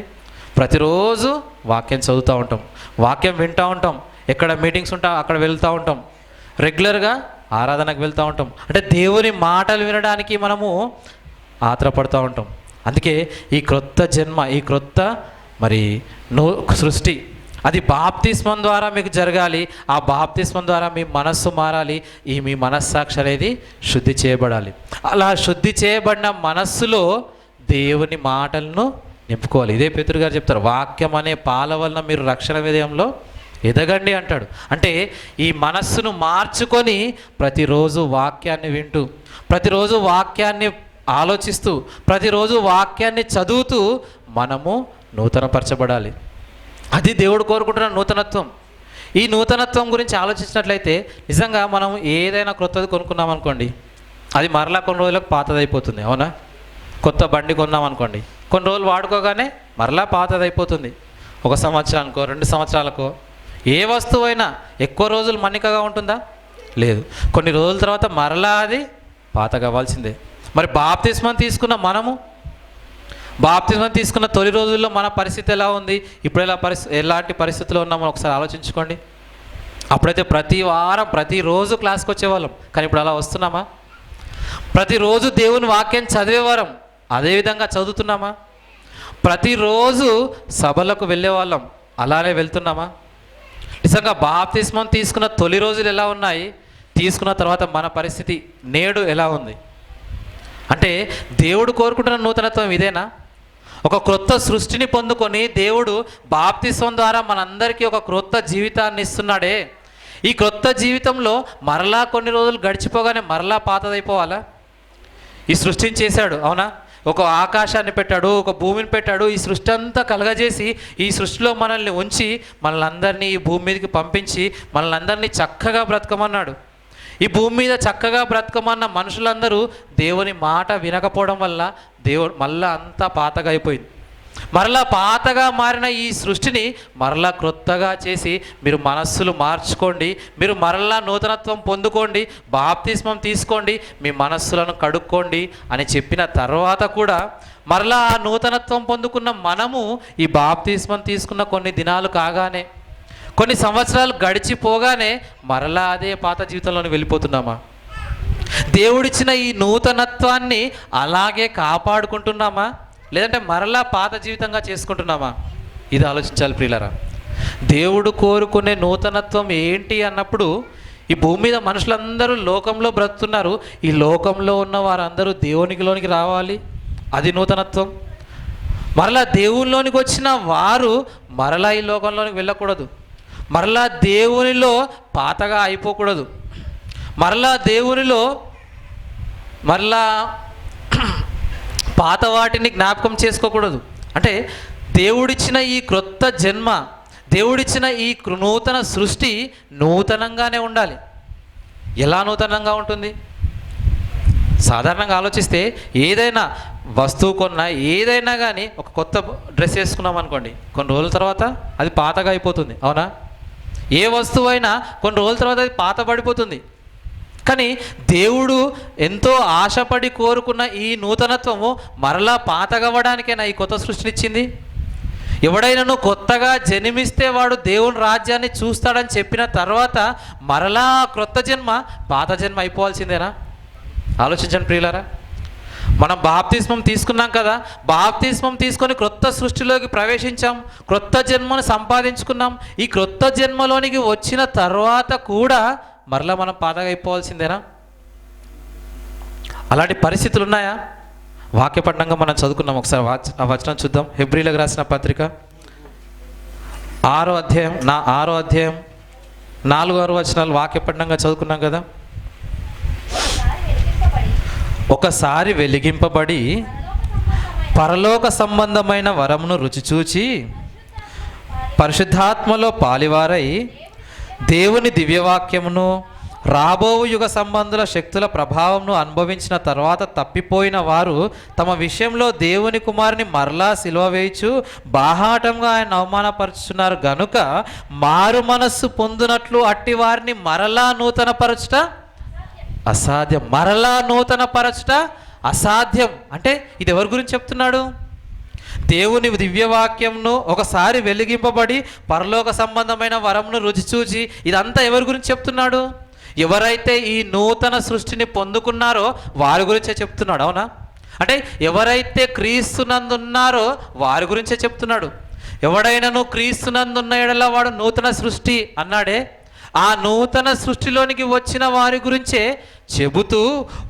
ప్రతిరోజు వాక్యం చదువుతూ ఉంటాం, వాక్యం వింటూ ఉంటాం, ఎక్కడ మీటింగ్స్ ఉంటా అక్కడ వెళ్తూ ఉంటాం, రెగ్యులర్గా ఆరాధనకు వెళ్తూ ఉంటాం. అంటే దేవుని మాటలు వినడానికి మనము ఆత్రపడుతూ ఉంటాం. అందుకే ఈ క్రొత్త జన్మ, ఈ క్రొత్త సృష్టి అది బాప్తిస్మం ద్వారా మీకు జరగాలి. ఆ బాప్తిస్మం ద్వారా మీ మనస్సు మారాలి, మీ మనస్సాక్షి అనేది శుద్ధి చేయబడాలి. అలా శుద్ధి చేయబడిన మనస్సులో దేవుని మాటలను నింపుకోవాలి. ఇదే పేతురు గారు చెప్తారు, వాక్యం అనే పాల వలన మీరు రక్షణ విజయంలో ఎదగండి అంటాడు. అంటే ఈ మనస్సును మార్చుకొని ప్రతిరోజు వాక్యాన్ని వింటూ, ప్రతిరోజు వాక్యాన్ని ఆలోచిస్తూ, ప్రతిరోజు వాక్యాన్ని చదువుతూ మనము నూతనపరచబడాలి. అది దేవుడు కోరుకుంటున్న నూతనత్వం. ఈ నూతనత్వం గురించి ఆలోచించినట్లయితే నిజంగా మనం ఏదైనా క్రొత్తది కొనుక్కున్నాం అనుకోండి, అది మరలా కొన్ని రోజులకు పాతదైపోతుంది. అవునా? కొత్త బండి కొన్నాం అనుకోండి, కొన్ని రోజులు వాడుకోగానే మరలా పాతదైపోతుంది. 1 సంవత్సరానికో 2 సంవత్సరాలకో. ఏ వస్తువైనా ఎక్కువ రోజులు మన్నికగా ఉంటుందా? లేదు. కొన్ని రోజుల తర్వాత మరలా అది పాత కావాల్సిందే. మరి బాప్తిస్మం తీసుకున్న మనము, బాప్తిస్మం తీసుకున్న తొలి రోజుల్లో మన పరిస్థితి ఎలా ఉంది, ఇప్పుడు ఎలాంటి పరిస్థితుల్లో ఉన్నామో ఒకసారి ఆలోచించుకోండి. అప్పుడైతే ప్రతి వారం ప్రతిరోజు క్లాస్కి వచ్చేవాళ్ళం, కానీ ఇప్పుడు అలా వస్తున్నామా? ప్రతిరోజు దేవుని వాక్యం చదివేవారం, అదేవిధంగా చదువుతున్నామా? ప్రతిరోజు సభలకు వెళ్ళేవాళ్ళం, అలానే వెళ్తున్నామా? నిజంగా బాప్తిస్మం తీసుకున్న తొలి రోజులు ఎలా ఉన్నాయి, తీసుకున్న తర్వాత మన పరిస్థితి నేడు ఎలా ఉంది? అంటే దేవుడు కోరుకుంటున్న నూతనత్వం ఇదేనా? ఒక క్రొత్త సృష్టిని పొందుకొని దేవుడు బాప్తిస్మం ద్వారా మనందరికీ ఒక క్రొత్త జీవితాన్ని ఇస్తున్నాడే. ఈ క్రొత్త జీవితంలో మరలా కొన్ని రోజులు గడిచిపోగానే మరలా పాతదైపోవాలా? ఈ సృష్టిని చేశాడు, అవునా? ఒక ఆకాశాన్ని పెట్టాడు, ఒక భూమిని పెట్టాడు, ఈ సృష్టి అంతా కలగజేసి ఈ సృష్టిలో మనల్ని ఉంచి మనల్ని అందరినీ ఈ భూమి మీదకి పంపించి మనల్ని అందరినీ చక్కగా బ్రతకమన్నాడు. ఈ భూమి మీద చక్కగా బ్రతకమన్న మనుషులందరూ దేవుని మాట వినకపోవడం వల్ల దేవుడు మళ్ళా అంతా పాతగా అయిపోయింది. మరలా పాతగా మారిన ఈ సృష్టిని మరలా క్రొత్తగా చేసి మీరు మనస్సులు మార్చుకోండి, మీరు మరలా నూతనత్వం పొందుకోండి, బాప్తిస్మం తీసుకోండి, మీ మనస్సులను కడుక్కోండి అని చెప్పిన తర్వాత కూడా మరలా ఆ నూతనత్వం పొందుకున్న మనము ఈ బాప్తిస్మం తీసుకున్న కొన్ని దినాలు కాగానే, కొన్ని సంవత్సరాలు గడిచిపోగానే మరలా అదే పాత జీవితంలోకి వెళ్ళిపోతున్నామా? దేవుడిచ్చిన ఈ నూతనత్వాన్ని అలాగే కాపాడుకుంటున్నామా, లేదంటే మరలా పాత జీవితంగా చేసుకుంటున్నామా? ఇది ఆలోచించాలి ప్రియులారా. దేవుడు కోరుకునే నూతనత్వం ఏంటి అన్నప్పుడు, ఈ భూమి మీద మనుషులందరూ లోకంలో బ్రతుకుతున్నారు, ఈ లోకంలో ఉన్న వారందరూ దేవునిలోనికి రావాలి, అది నూతనత్వం. మరలా దేవునిలోనికి వచ్చిన వారు మరలా ఈ లోకంలోనికి వెళ్ళకూడదు, మరలా దేవునిలో పాతగా అయిపోకూడదు, మరలా దేవునిలో మరలా పాత వాటిని జ్ఞాపకం చేసుకోకూడదు. అంటే దేవుడిచ్చిన ఈ క్రొత్త జన్మ, దేవుడిచ్చిన ఈ నూతన సృష్టి నూతనంగానే ఉండాలి. ఎలా నూతనంగా ఉంటుంది? సాధారణంగా ఆలోచిస్తే ఏదైనా వస్తువు కొన్నా, ఏదైనా కానీ ఒక కొత్త డ్రెస్ వేసుకున్నాం అనుకోండి, కొన్ని రోజుల తర్వాత అది పాతగా అయిపోతుంది, అవునా? ఏ వస్తువు అయినా కొన్ని రోజుల తర్వాత అది పాత పడిపోతుంది. కానీ దేవుడు ఎంతో ఆశపడి కోరుకున్న ఈ నూతనత్వము మరలా పాతగవ్వడానికేనా ఈ కొత్త సృష్టినిచ్చింది? ఎవడైనాను కొత్తగా జన్మిస్తే వాడు దేవుని రాజ్యాన్ని చూస్తాడని చెప్పిన తర్వాత మరలా క్రొత్త జన్మ పాత జన్మ అయిపోవాల్సిందేనా? ఆలోచించండి ప్రియులారా. మనం బాప్తిస్మం తీసుకున్నాం కదా, బాప్తిస్మం తీసుకొని క్రొత్త సృష్టిలోకి ప్రవేశించాం, క్రొత్త జన్మను సంపాదించుకున్నాం. ఈ క్రొత్త జన్మలోనికి వచ్చిన తర్వాత కూడా మరలా మనం పాతగా అయిపోవాల్సిందేనా? అలాంటి పరిస్థితులు ఉన్నాయా? వాక్యపట్నంగా మనం చదువుకున్నాం. ఒకసారి ఆ వచనం చూద్దాం. హెబ్రీలకు రాసిన పత్రిక 6వ అధ్యాయం 4-6 వచనాలు వాక్యపట్నంగా చదువుకున్నాం కదా. ఒకసారి వెలిగింపబడి పరలోక సంబంధమైన వరమును రుచిచూచి పరిశుద్ధాత్మలో పాలివారై దేవుని దివ్యవాక్యమును రాబోవు యుగ సంబంధుల శక్తుల ప్రభావంను అనుభవించిన తర్వాత తప్పిపోయిన వారు తమ విషయంలో దేవుని కుమారుని మరలా సిలువ వేయచు బాహాటంగా ఆయన అవమానపరుచుతున్నారు గనుక మారు మనస్సు పొందునట్లు అట్టి వారిని మరలా నూతనపరచుట అసాధ్యం. మరలా నూతనపరచుట అసాధ్యం అంటే ఇది ఎవరి గురించి చెప్తున్నాడు? దేవుని దివ్యవాక్యంను ఒకసారి వెలిగింపబడి పరలోక సంబంధమైన వరంను రుచి చూచి ఇదంతా ఎవరి గురించి చెప్తున్నాడు? ఎవరైతే ఈ నూతన సృష్టిని పొందుకున్నారో వారి గురించే చెప్తున్నాడు. అవునా? అంటే ఎవరైతే క్రీస్తునందున్నారో వారి గురించే చెప్తున్నాడు. ఎవడైనాను క్రీస్తునందున్న ఎడల వాడు నూతన సృష్టి అన్నాడే, ఆ నూతన సృష్టిలోనికి వచ్చిన వారి గురించే చెబుతూ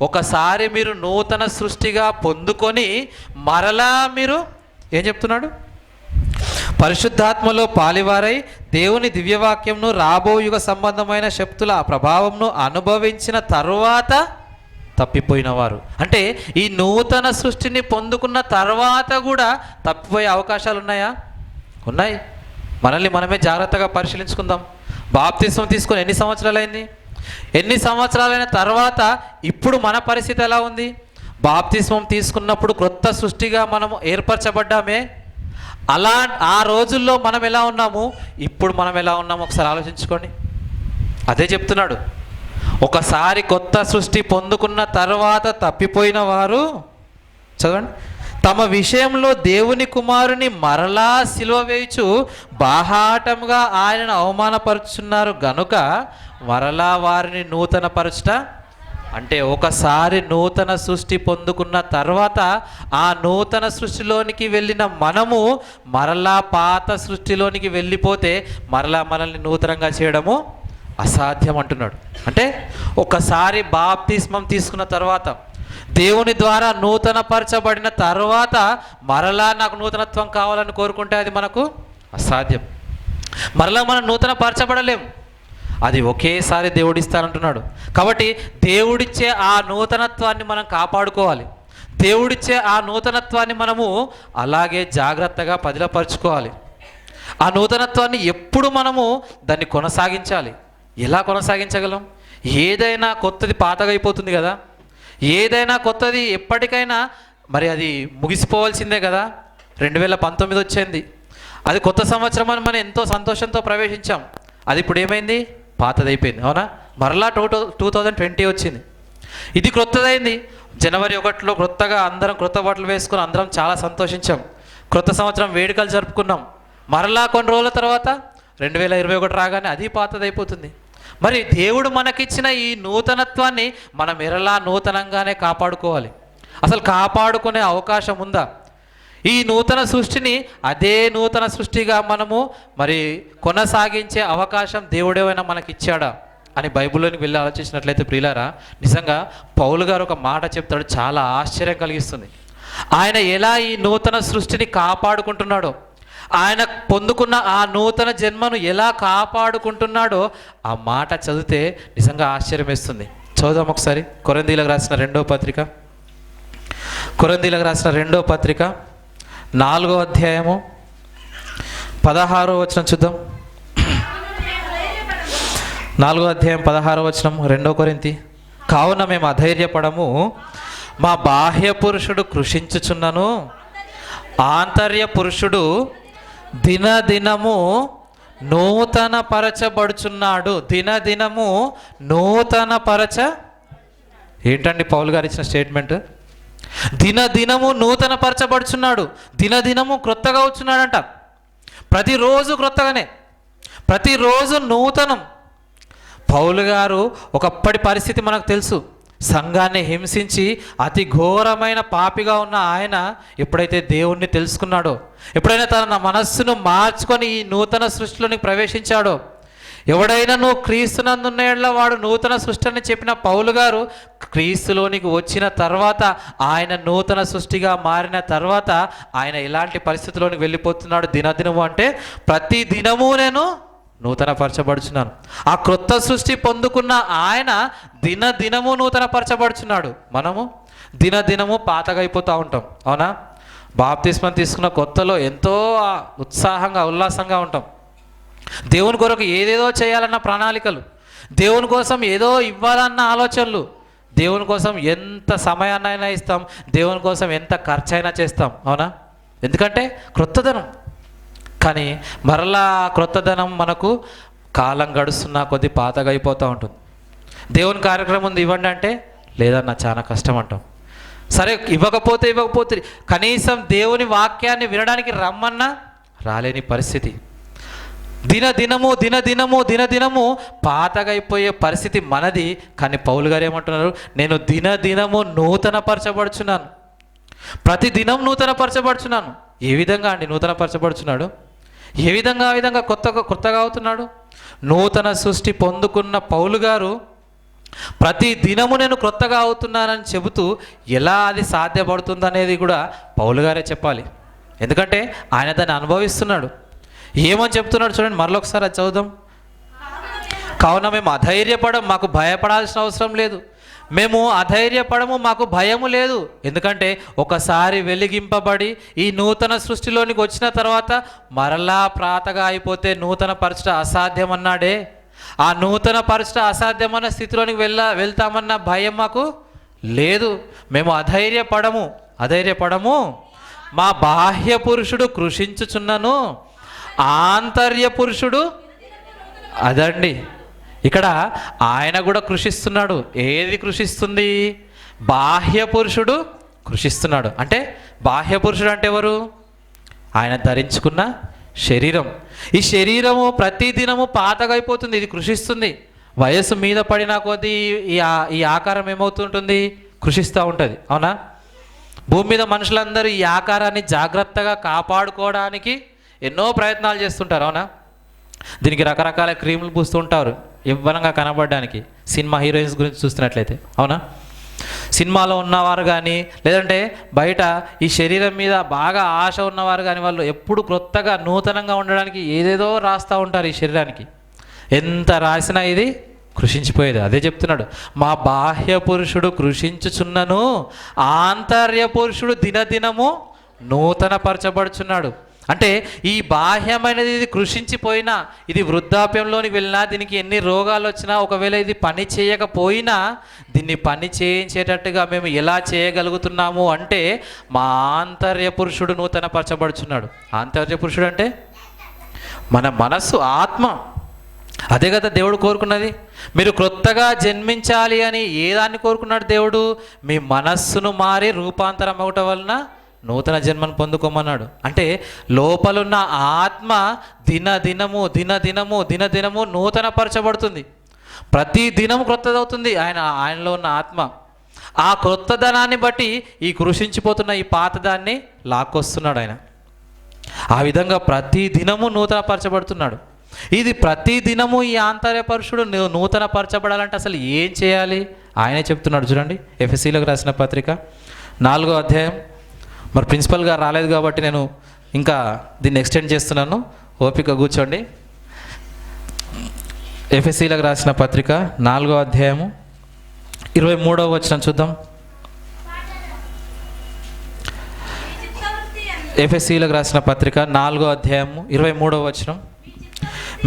ఒకసారి మీరు నూతన సృష్టిగా పొందుకొని మరలా మీరు ఏం చెప్తున్నాడు? పరిశుద్ధాత్మలో పాలివారై దేవుని దివ్యవాక్యంను రాబో యుగ సంబంధమైన శక్తుల ప్రభావంను అనుభవించిన తరువాత తప్పిపోయిన వారు. అంటే ఈ నూతన సృష్టిని పొందుకున్న తర్వాత కూడా తప్పిపోయే అవకాశాలు ఉన్నాయా? ఉన్నాయి. మనల్ని మనమే జాగ్రత్తగా పరిశీలించుకుందాం. బాప్తిస్మం తీసుకొని ఎన్ని సంవత్సరాలైంది? ఎన్ని సంవత్సరాలైన తర్వాత ఇప్పుడు మన పరిస్థితి ఎలా ఉంది? బాప్తిస్మం తీసుకున్నప్పుడు క్రొత్త సృష్టిగా మనము ఏర్పరచబడ్డామే. అలా ఆ రోజుల్లో మనం ఎలా ఉన్నాము, ఇప్పుడు మనం ఎలా ఉన్నాము ఒకసారి ఆలోచించుకోండి. అదే చెప్తున్నాడు. ఒకసారి కొత్త సృష్టి పొందుకున్న తర్వాత తప్పిపోయిన వారు చదవండి, తమ విషయంలో దేవుని కుమారుని మరలా సిలువ వేయుచు బాహాటంగా ఆయనను అవమానపరుచున్నారు గనుక మరలా వారిని నూతన పరచుట అంటే ఒకసారి నూతన సృష్టి పొందుకున్న తర్వాత ఆ నూతన సృష్టిలోనికి వెళ్ళిన మనము మరలా పాత సృష్టిలోనికి వెళ్ళిపోతే మరలా మనల్ని నూతనంగా చేయడము అసాధ్యం అంటున్నాడు. అంటే ఒకసారి బాప్తిస్మం తీసుకున్న తర్వాత దేవుని ద్వారా నూతన పరచబడిన తర్వాత మరలా నాకు నూతనత్వం కావాలని కోరుకుంటే అది మనకు అసాధ్యం. మరలా మనం నూతన పరచబడలేం. అది ఒకేసారి దేవుడిస్తానంటున్నాడు. కాబట్టి దేవుడిచ్చే ఆ నూతనత్వాన్ని మనం కాపాడుకోవాలి. దేవుడిచ్చే ఆ నూతనత్వాన్ని మనము అలాగే జాగ్రత్తగా పదిలపరుచుకోవాలి. ఆ నూతనత్వాన్ని ఎప్పుడు మనము దాన్ని కొనసాగించాలి. ఎలా కొనసాగించగలం? ఏదైనా కొత్తది పాతగా అయిపోతుంది కదా, ఏదైనా కొత్తది ఎప్పటికైనా మరి అది ముగిసిపోవాల్సిందే కదా. 2019 వచ్చింది, అది కొత్త సంవత్సరం అని మనం ఎంతో సంతోషంతో ప్రవేశించాం. అది ఇప్పుడు ఏమైంది? పాతదైపోయింది. అవునా? మరలా 2020 వచ్చింది, ఇది క్రొత్తదైంది. జనవరి 1 క్రొత్తగా అందరం క్రొత్త బట్టలు వేసుకుని అందరం చాలా సంతోషించాం. క్రొత్త సంవత్సరం వేడుకలు జరుపుకున్నాం. మరలా కొన్ని రోజుల తర్వాత 2021 రాగానే అది పాతదైపోతుంది. మరి దేవుడు మనకిచ్చిన ఈ నూతనత్వాన్ని మనం ఎరలా నూతనంగానే కాపాడుకోవాలి. అసలు కాపాడుకునే అవకాశం ఉందా? ఈ నూతన సృష్టిని అదే నూతన సృష్టిగా మనము మరి కొనసాగించే అవకాశం దేవుడేమైనా మనకిచ్చాడా అని బైబిల్లోనికి వెళ్ళి ఆలోచించినట్లయితే ప్రియులారా, నిజంగా పౌలు గారు ఒక మాట చెప్తాడు, చాలా ఆశ్చర్యం కలిగిస్తుంది. ఆయన ఎలా ఈ నూతన సృష్టిని కాపాడుకుంటున్నాడో, ఆయన పొందుకున్న ఆ నూతన జన్మను ఎలా కాపాడుకుంటున్నాడో ఆ మాట చదివితే నిజంగా ఆశ్చర్యం వేస్తుంది. చదువుదాం ఒకసారి. కొరింథీయులకు రాసిన 2వ పత్రిక, కొరింథీయులకు రాసిన 2వ పత్రిక 4వ అధ్యాయము 16వ వచనం చూద్దాం. 4వ అధ్యాయం 16వ వచనం, 2 కొరింథీ. కావున మేము అధైర్యపడము, మా బాహ్య పురుషుడు కృషించుచున్నను ఆంతర్య పురుషుడు దినదినము నూతన పరచబడుచున్నాడు. దినదినము నూతన పరచ ఏంటండి పౌలు గారు ఇచ్చిన స్టేట్మెంట్? దినదినము నూతన పరచబడుచున్నాడు, దినదినము క్రొత్తగా వచ్చున్నాడంట. ప్రతిరోజు క్రొత్తగానే, ప్రతిరోజు నూతనం. పౌలు గారు ఒకప్పటి పరిస్థితి మనకు తెలుసు. సంఘాన్ని హింసించి అతి ఘోరమైన పాపిగా ఉన్న ఆయన ఎప్పుడైతే దేవుణ్ణి తెలుసుకున్నాడో, ఎప్పుడైనా తన మనస్సును మార్చుకొని ఈ నూతన సృష్టిలోని ప్రవేశించాడో, ఎవడైనా నువ్వు క్రీస్తునందున్న యెడల వాడు నూతన సృష్టి అని చెప్పిన పౌలు గారు క్రీస్తులోనికి వచ్చిన తర్వాత, ఆయన నూతన సృష్టిగా మారిన తర్వాత ఆయన ఎలాంటి పరిస్థితిలోనికి వెళ్ళిపోతున్నాడు? దినదినము అంటే ప్రతి దినము నేను నూతన పరచబడుచున్నాను. ఆ క్రొత్త సృష్టి పొందుకున్న ఆయన దినదినము నూతన పరచబడుచున్నాడు. మనము దినదినము పాతగా అయిపోతూ ఉంటాం, అవునా? బాప్తిస్మం తీసుకున్న కొత్తలో ఎంతో ఉత్సాహంగా ఉల్లాసంగా ఉంటాం. దేవుని కొరకు ఏదేదో చేయాలన్న ప్రణాళికలు, దేవుని కోసం ఏదో ఇవ్వాలన్న ఆలోచనలు, దేవుని కోసం ఎంత సమయాన్నైనా ఇస్తాం, దేవుని కోసం ఎంత ఖర్చు అయినా చేస్తాం, అవునా? ఎందుకంటే క్రొత్తదనం. కానీ మరలా క్రొత్తదనం మనకు కాలం గడుస్తున్న కొద్ది పాతగా అయిపోతూ ఉంటుంది. దేవుని కార్యక్రమం ఉంది ఇవ్వండి అంటే, లేదన్నా చాలా కష్టం అంటాం. సరే ఇవ్వకపోతే కనీసం దేవుని వాక్యాన్ని వినడానికి రమ్మన్నా రాలేని పరిస్థితి. దినదినము పాతగా అయిపోయే పరిస్థితి మనది. కానీ పౌలు గారు ఏమంటున్నారు? నేను దినదినము నూతన పరచబడుచున్నాను, ప్రతి దినం నూతన పరచబడుచున్నాను. ఏ విధంగా అండి నూతన పరచబడుచున్నాడు? ఏ విధంగా ఆ విధంగా కొత్తగా అవుతున్నాడు? నూతన సృష్టి పొందుకున్న పౌలు గారు ప్రతి దినము నేను క్రొత్తగా అవుతున్నానని చెబుతూ ఎలా అది సాధ్యపడుతుందనేది కూడా పౌలు గారే చెప్పాలి. ఎందుకంటే ఆయన దాన్ని అనుభవిస్తున్నాడు. ఏమని చెప్తున్నాడు చూడండి, మరొకసారి అది చదువుదాం. కావున మేము అధైర్యపడం, మాకు భయపడాల్సిన అవసరం లేదు. మేము అధైర్యపడము, మాకు భయము లేదు. ఎందుకంటే ఒకసారి వెలిగింపబడి ఈ నూతన సృష్టిలోనికి వచ్చిన తర్వాత మరలా ప్రాతగా అయిపోతే నూతన పరచట అసాధ్యం అన్నాడే. ఆ నూతన పరచట అసాధ్యమన్న స్థితిలోనికి వెళ్తామన్న భయం మాకు లేదు. మేము అధైర్యపడము. మా బాహ్య పురుషుడు కృషించుచున్నను, ఆంతర్య పురుషుడు అదండి. ఇక్కడ ఆయన కూడా కృషిస్తున్నాడు. ఏది కృషిస్తుంది? బాహ్య పురుషుడు కృషిస్తున్నాడు. అంటే బాహ్య పురుషుడు అంటే ఎవరు? ఆయన ధరించుకున్న శరీరం. ఈ శరీరము ప్రతిదినము పాతగా అయిపోతుంది, ఇది కృషిస్తుంది. వయస్సు మీద పడిన కొద్దీ ఈ ఆకారం ఏమవుతుంటుంది? కృషిస్తూ ఉంటుంది, అవునా? భూమి మీద మనుషులందరూ ఈ ఆకారాన్ని జాగ్రత్తగా కాపాడుకోవడానికి ఎన్నో ప్రయత్నాలు చేస్తుంటారు, అవునా? దీనికి రకరకాల క్రీములు పూస్తూ ఉంటారు యవ్వనంగా కనబడడానికి. సినిమా హీరోయిన్స్ గురించి చూస్తున్నట్లయితే, అవునా? సినిమాలో ఉన్నవారు కానీ, లేదంటే బయట ఈ శరీరం మీద బాగా ఆశ ఉన్నవారు కానీ, వాళ్ళు ఎప్పుడు క్రొత్తగా నూతనంగా ఉండడానికి ఏదేదో రాస్తూ ఉంటారు ఈ శరీరానికి. ఎంత రాసినా ఇది కృషించిపోయేది. అదే చెప్తున్నాడు, మా బాహ్య పురుషుడు కృషించుచున్నను, ఆంతర్య పురుషుడు దినదినము నూతన పరచబడుచున్నాడు. అంటే ఈ బాహ్యమైనది ఇది కృషించిపోయినా, ఇది వృద్ధాప్యంలోనికి వెళ్ళినా, దీనికి ఎన్ని రోగాలు వచ్చినా, ఒకవేళ ఇది పని చేయకపోయినా దీన్ని పని చేయించేటట్టుగా మేము ఎలా చేయగలుగుతున్నాము అంటే మా ఆంతర్య పురుషుడు నూతన పరచబడుచున్నాడు. ఆంతర్య పురుషుడు అంటే మన మనస్సు, ఆత్మ. అదే కదా దేవుడు కోరుకున్నది. మీరు క్రొత్తగా జన్మించాలి అని ఏ దాన్ని కోరుకున్నాడు దేవుడు? మీ మనస్సును మారి రూపాంతరం అవటం వలన నూతన జన్మను పొందుకోమన్నాడు. అంటే లోపలున్న ఆత్మ దినదినము నూతన పరచబడుతుంది. ప్రతి దినము క్రొత్తదవుతుంది ఆయనలో ఉన్న ఆత్మ. ఆ క్రొత్తదనాన్ని బట్టి ఈ కృషించిపోతున్న ఈ పాతదాన్ని లాక్కొస్తున్నాడు ఆయన. ఆ విధంగా ప్రతి దినము నూతన పరచబడుతున్నాడు. ఇది ప్రతి దినము ఈ ఆంతర్య పురుషుడు నూతన పరచబడాలంటే అసలు ఏం చేయాలి? ఆయనే చెప్తున్నాడు చూడండి. ఎఫెసీలకు రాసిన పత్రిక 4వ అధ్యాయం. మరి ప్రిన్సిపల్ గారు రాలేదు కాబట్టి నేను ఇంకా దీన్ని ఎక్స్టెండ్ చేస్తున్నాను, ఓపిక కూర్చోండి. ఎఫెసీలకు రాసిన పత్రిక 4వ అధ్యాయము 23వ వచనం చూద్దాం. ఎఫెసీలకు రాసిన పత్రిక 4వ అధ్యాయము 23వ వచనం.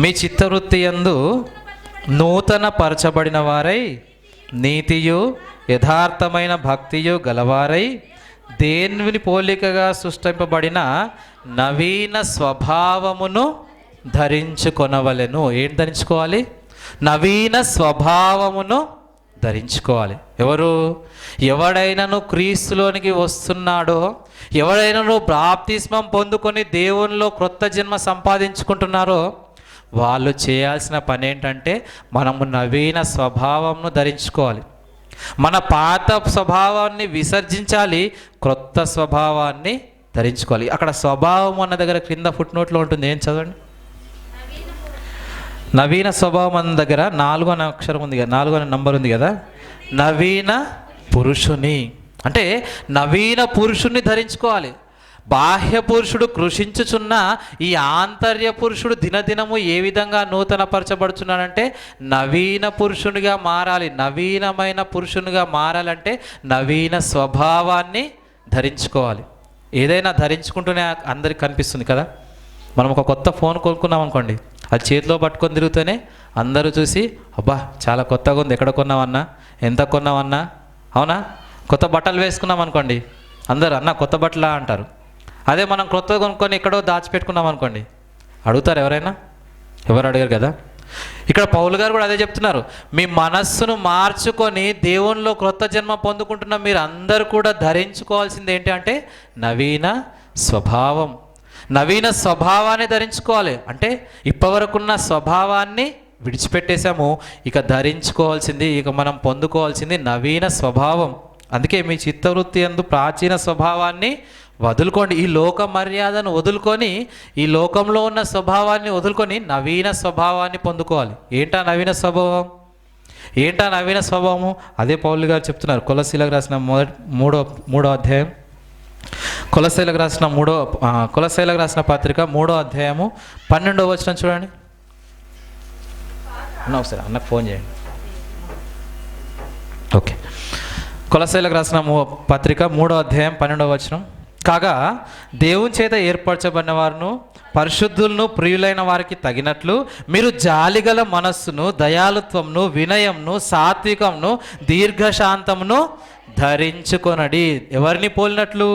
మీ చిత్తవృత్తి యందు నూతన పరచబడిన వారై నీతియు యథార్థమైన భక్తియు గలవారై దేవుని పోలికగా సృష్టింపబడిన నవీన స్వభావమును ధరించుకొనవలెను. ఏం ధరించుకోవాలి? నవీన స్వభావమును ధరించుకోవాలి. ఎవడైనాను క్రీస్తులోనికి వస్తున్నాడో, ఎవడైనాను బాప్తిస్మం పొందుకొని దేవునిలో క్రొత్త జన్మ సంపాదించుకుంటున్నారో వాళ్ళు చేయాల్సిన పని ఏంటంటే మనము నవీన స్వభావంను ధరించుకోవాలి. మన పాత స్వభావాన్ని విసర్జించాలి, క్రొత్త స్వభావాన్ని ధరించుకోవాలి. అక్కడ స్వభావం అన్న దగ్గర క్రింద ఫుట్ నోట్లో ఉంటుంది, ఏం చదవండి. నవీన స్వభావం అన్న దగ్గర 4 అనే అక్షరం ఉంది కదా, 4 అనే నంబర్ ఉంది కదా. నవీన పురుషుని అంటే నవీన పురుషుణ్ణి ధరించుకోవాలి. బాహ్య పురుషుడు కృషించుచున్న ఈ ఆంతర్య పురుషుడు దినదినము ఏ విధంగా నూతనపరచబడుచున్నాడంటే నవీన పురుషునిగా మారాలి. నవీనమైన పురుషునిగా మారాలంటే నవీన స్వభావాన్ని ధరించుకోవాలి. ఏదైనా ధరించుకుంటూనే అందరికి కనిపిస్తుంది కదా. మనం ఒక కొత్త ఫోన్ కొనుక్కున్నాం అనుకోండి, అది చేతిలో పట్టుకొని తిరుగుతూనే అందరూ చూసి అబ్బా చాలా కొత్తగా ఉంది, ఎక్కడ కొన్నామన్నా, ఎంత కొన్నామన్నా, అవునా. కొత్త బట్టలు వేసుకున్నాం అనుకోండి, అందరూ అన్న కొత్త బట్టలా అంటారు. అదే మనం కొత్తగా కొనుక్కొని ఎక్కడో దాచిపెట్టుకున్నాం అనుకోండి, అడుగుతారు ఎవరైనా? ఎవరు అడిగారు కదా. ఇక్కడ పౌలు గారు కూడా అదే చెప్తున్నారు. మీ మనస్సును మార్చుకొని దేవునిలో క్రొత్త జన్మ పొందుకుంటున్న మీరు అందరూ కూడా ధరించుకోవాల్సింది ఏంటి అంటే నవీన స్వభావం. నవీన స్వభావాన్ని ధరించుకోవాలి. అంటే ఇప్పటివరకున్న స్వభావాన్ని విడిచిపెట్టేశాము, ఇక ధరించుకోవాల్సింది, ఇక మనం పొందుకోవాల్సింది నవీన స్వభావం. అందుకే మీ చిత్తవృత్తి యందు ప్రాచీన స్వభావాన్ని వదులుకోండి. ఈ లోక మర్యాదను వదులుకొని, ఈ లోకంలో ఉన్న స్వభావాన్ని వదులుకొని నవీన స్వభావాన్ని పొందుకోవాలి. ఏంటా నవీన స్వభావం? ఏంటా నవీన స్వభావము? అదే పౌలు గారు చెప్తున్నారు. కొలస్సీలకు రాసిన మూడో అధ్యాయం, కొలస్సీలకు రాసిన పత్రిక 3వ అధ్యాయము 12వ వచనం చూడండి. ఒకసారి అన్నకు ఫోన్ చేయండి. ఓకే. కొలస్సీలకు రాసిన పత్రిక 3వ అధ్యాయం 12వ వచనం. కాగా దేవుని చేత ఏర్పరచబడిన వారును పరిశుద్ధులను ప్రియులైన వారికి తగినట్లు మీరు జాలిగల మనస్సును, దయాలుత్వమును, వినయంను, సాత్వికమును, దీర్ఘశాంతమును ధరించుకొనడి. ఎవరిని పోలినట్లు?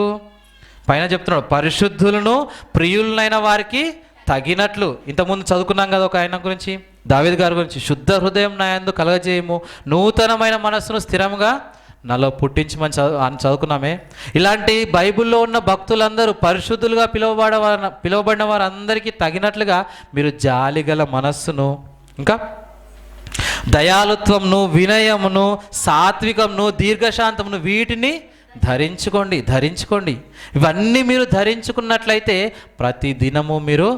పైన చెప్తున్నాడు, పరిశుద్ధులను ప్రియులైన వారికి తగినట్లు. ఇంతకుముందు చదువుకున్నాం కదా ఒక ఆయన గురించి, దావీదు గారి గురించి. శుద్ధ హృదయం నా యందు కలగజేయము, నూతనమైన మనస్సును స్థిరంగా నాలో పుట్టించమని చదువుకున్నామే. ఇలాంటి బైబిల్లో ఉన్న భక్తులందరూ పరిశుద్ధులుగా పిలువబడిన వారందరికీ తగినట్లుగా మీరు జాలిగల మనస్సును, ఇంకా దయాలుత్వమును, వినయమును, సాత్వికమును, దీర్ఘశాంతమును వీటిని ధరించుకోండి. ఇవన్నీ మీరు ధరించుకున్నట్లయితే ప్రతి దినము మీరు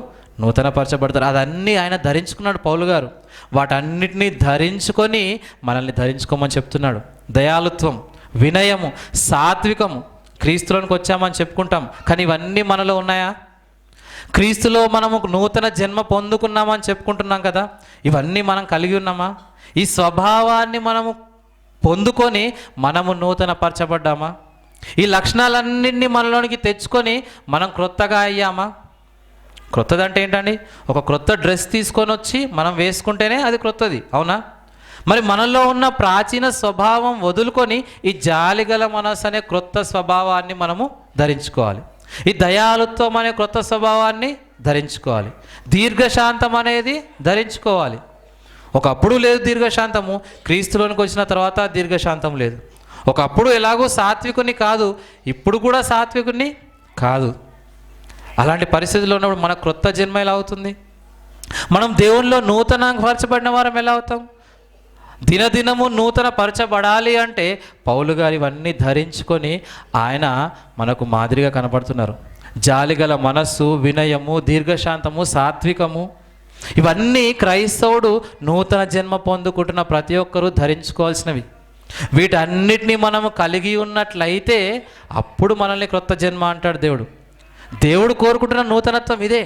నూతనపరచబడతారు. అదన్నీ ఆయన ధరించుకున్నాడు పౌలు గారు. వాటన్నిటినీ ధరించుకొని మనల్ని ధరించుకోమని చెప్తున్నాడు. దయాలుత్వం, వినయము, సాత్వికము. క్రీస్తులోనికి వచ్చామని చెప్పుకుంటాం, కానీ ఇవన్నీ మనలో ఉన్నాయా? క్రీస్తులో మనము నూతన జన్మ పొందుకున్నామని చెప్పుకుంటున్నాం కదా, ఇవన్నీ మనం కలిగి ఉన్నామా? ఈ స్వభావాన్ని మనము పొందుకొని మనము నూతన పరచబడ్డామా? ఈ లక్షణాలన్నింటినీ మనలోనికి తెచ్చుకొని మనం క్రొత్తగా అయ్యామా? క్రొత్తదంటే ఏంటండి? ఒక క్రొత్త డ్రెస్ తీసుకొని వచ్చి మనం వేసుకుంటేనే అది క్రొత్తది, అవునా? మరి మనలో ఉన్న ప్రాచీన స్వభావం వదులుకొని ఈ జాలిగల మనసు అనే క్రొత్త స్వభావాన్ని మనము ధరించుకోవాలి. ఈ దయాలుత్వం అనే క్రొత్త స్వభావాన్ని ధరించుకోవాలి. దీర్ఘశాంతం అనేది ధరించుకోవాలి. ఒకప్పుడు లేదు దీర్ఘశాంతము, క్రీస్తులోనికి వచ్చిన తర్వాత దీర్ఘశాంతం లేదు. ఒకప్పుడు ఎలాగో సాత్వికుని కాదు, ఇప్పుడు కూడా సాత్వికుని కాదు. అలాంటి పరిస్థితుల్లో ఉన్నప్పుడు మన క్రొత్త జన్మ ఎలా అవుతుంది? మనం దేవునిలో నూతన పరచబడిన వారం ఎలా అవుతాం? దినదినము నూతన పరచబడాలి అంటే పౌలు గారు ఇవన్నీ ధరించుకొని ఆయన మనకు మాదిరిగా కనపడుతున్నారు. జాలిగల మనస్సు, వినయము, దీర్ఘశాంతము, సాత్వికము, ఇవన్నీ క్రైస్తవుడు నూతన జన్మ పొందుకుంటున్న ప్రతి ఒక్కరూ ధరించుకోవాల్సినవి. వీటన్నిటినీ మనము కలిగి ఉన్నట్లయితే అప్పుడు మనల్ని క్రొత్త జన్మ అంటాడు దేవుడు. దేవుడు కోరుకుంటున్న నూతనత్వం ఇదే.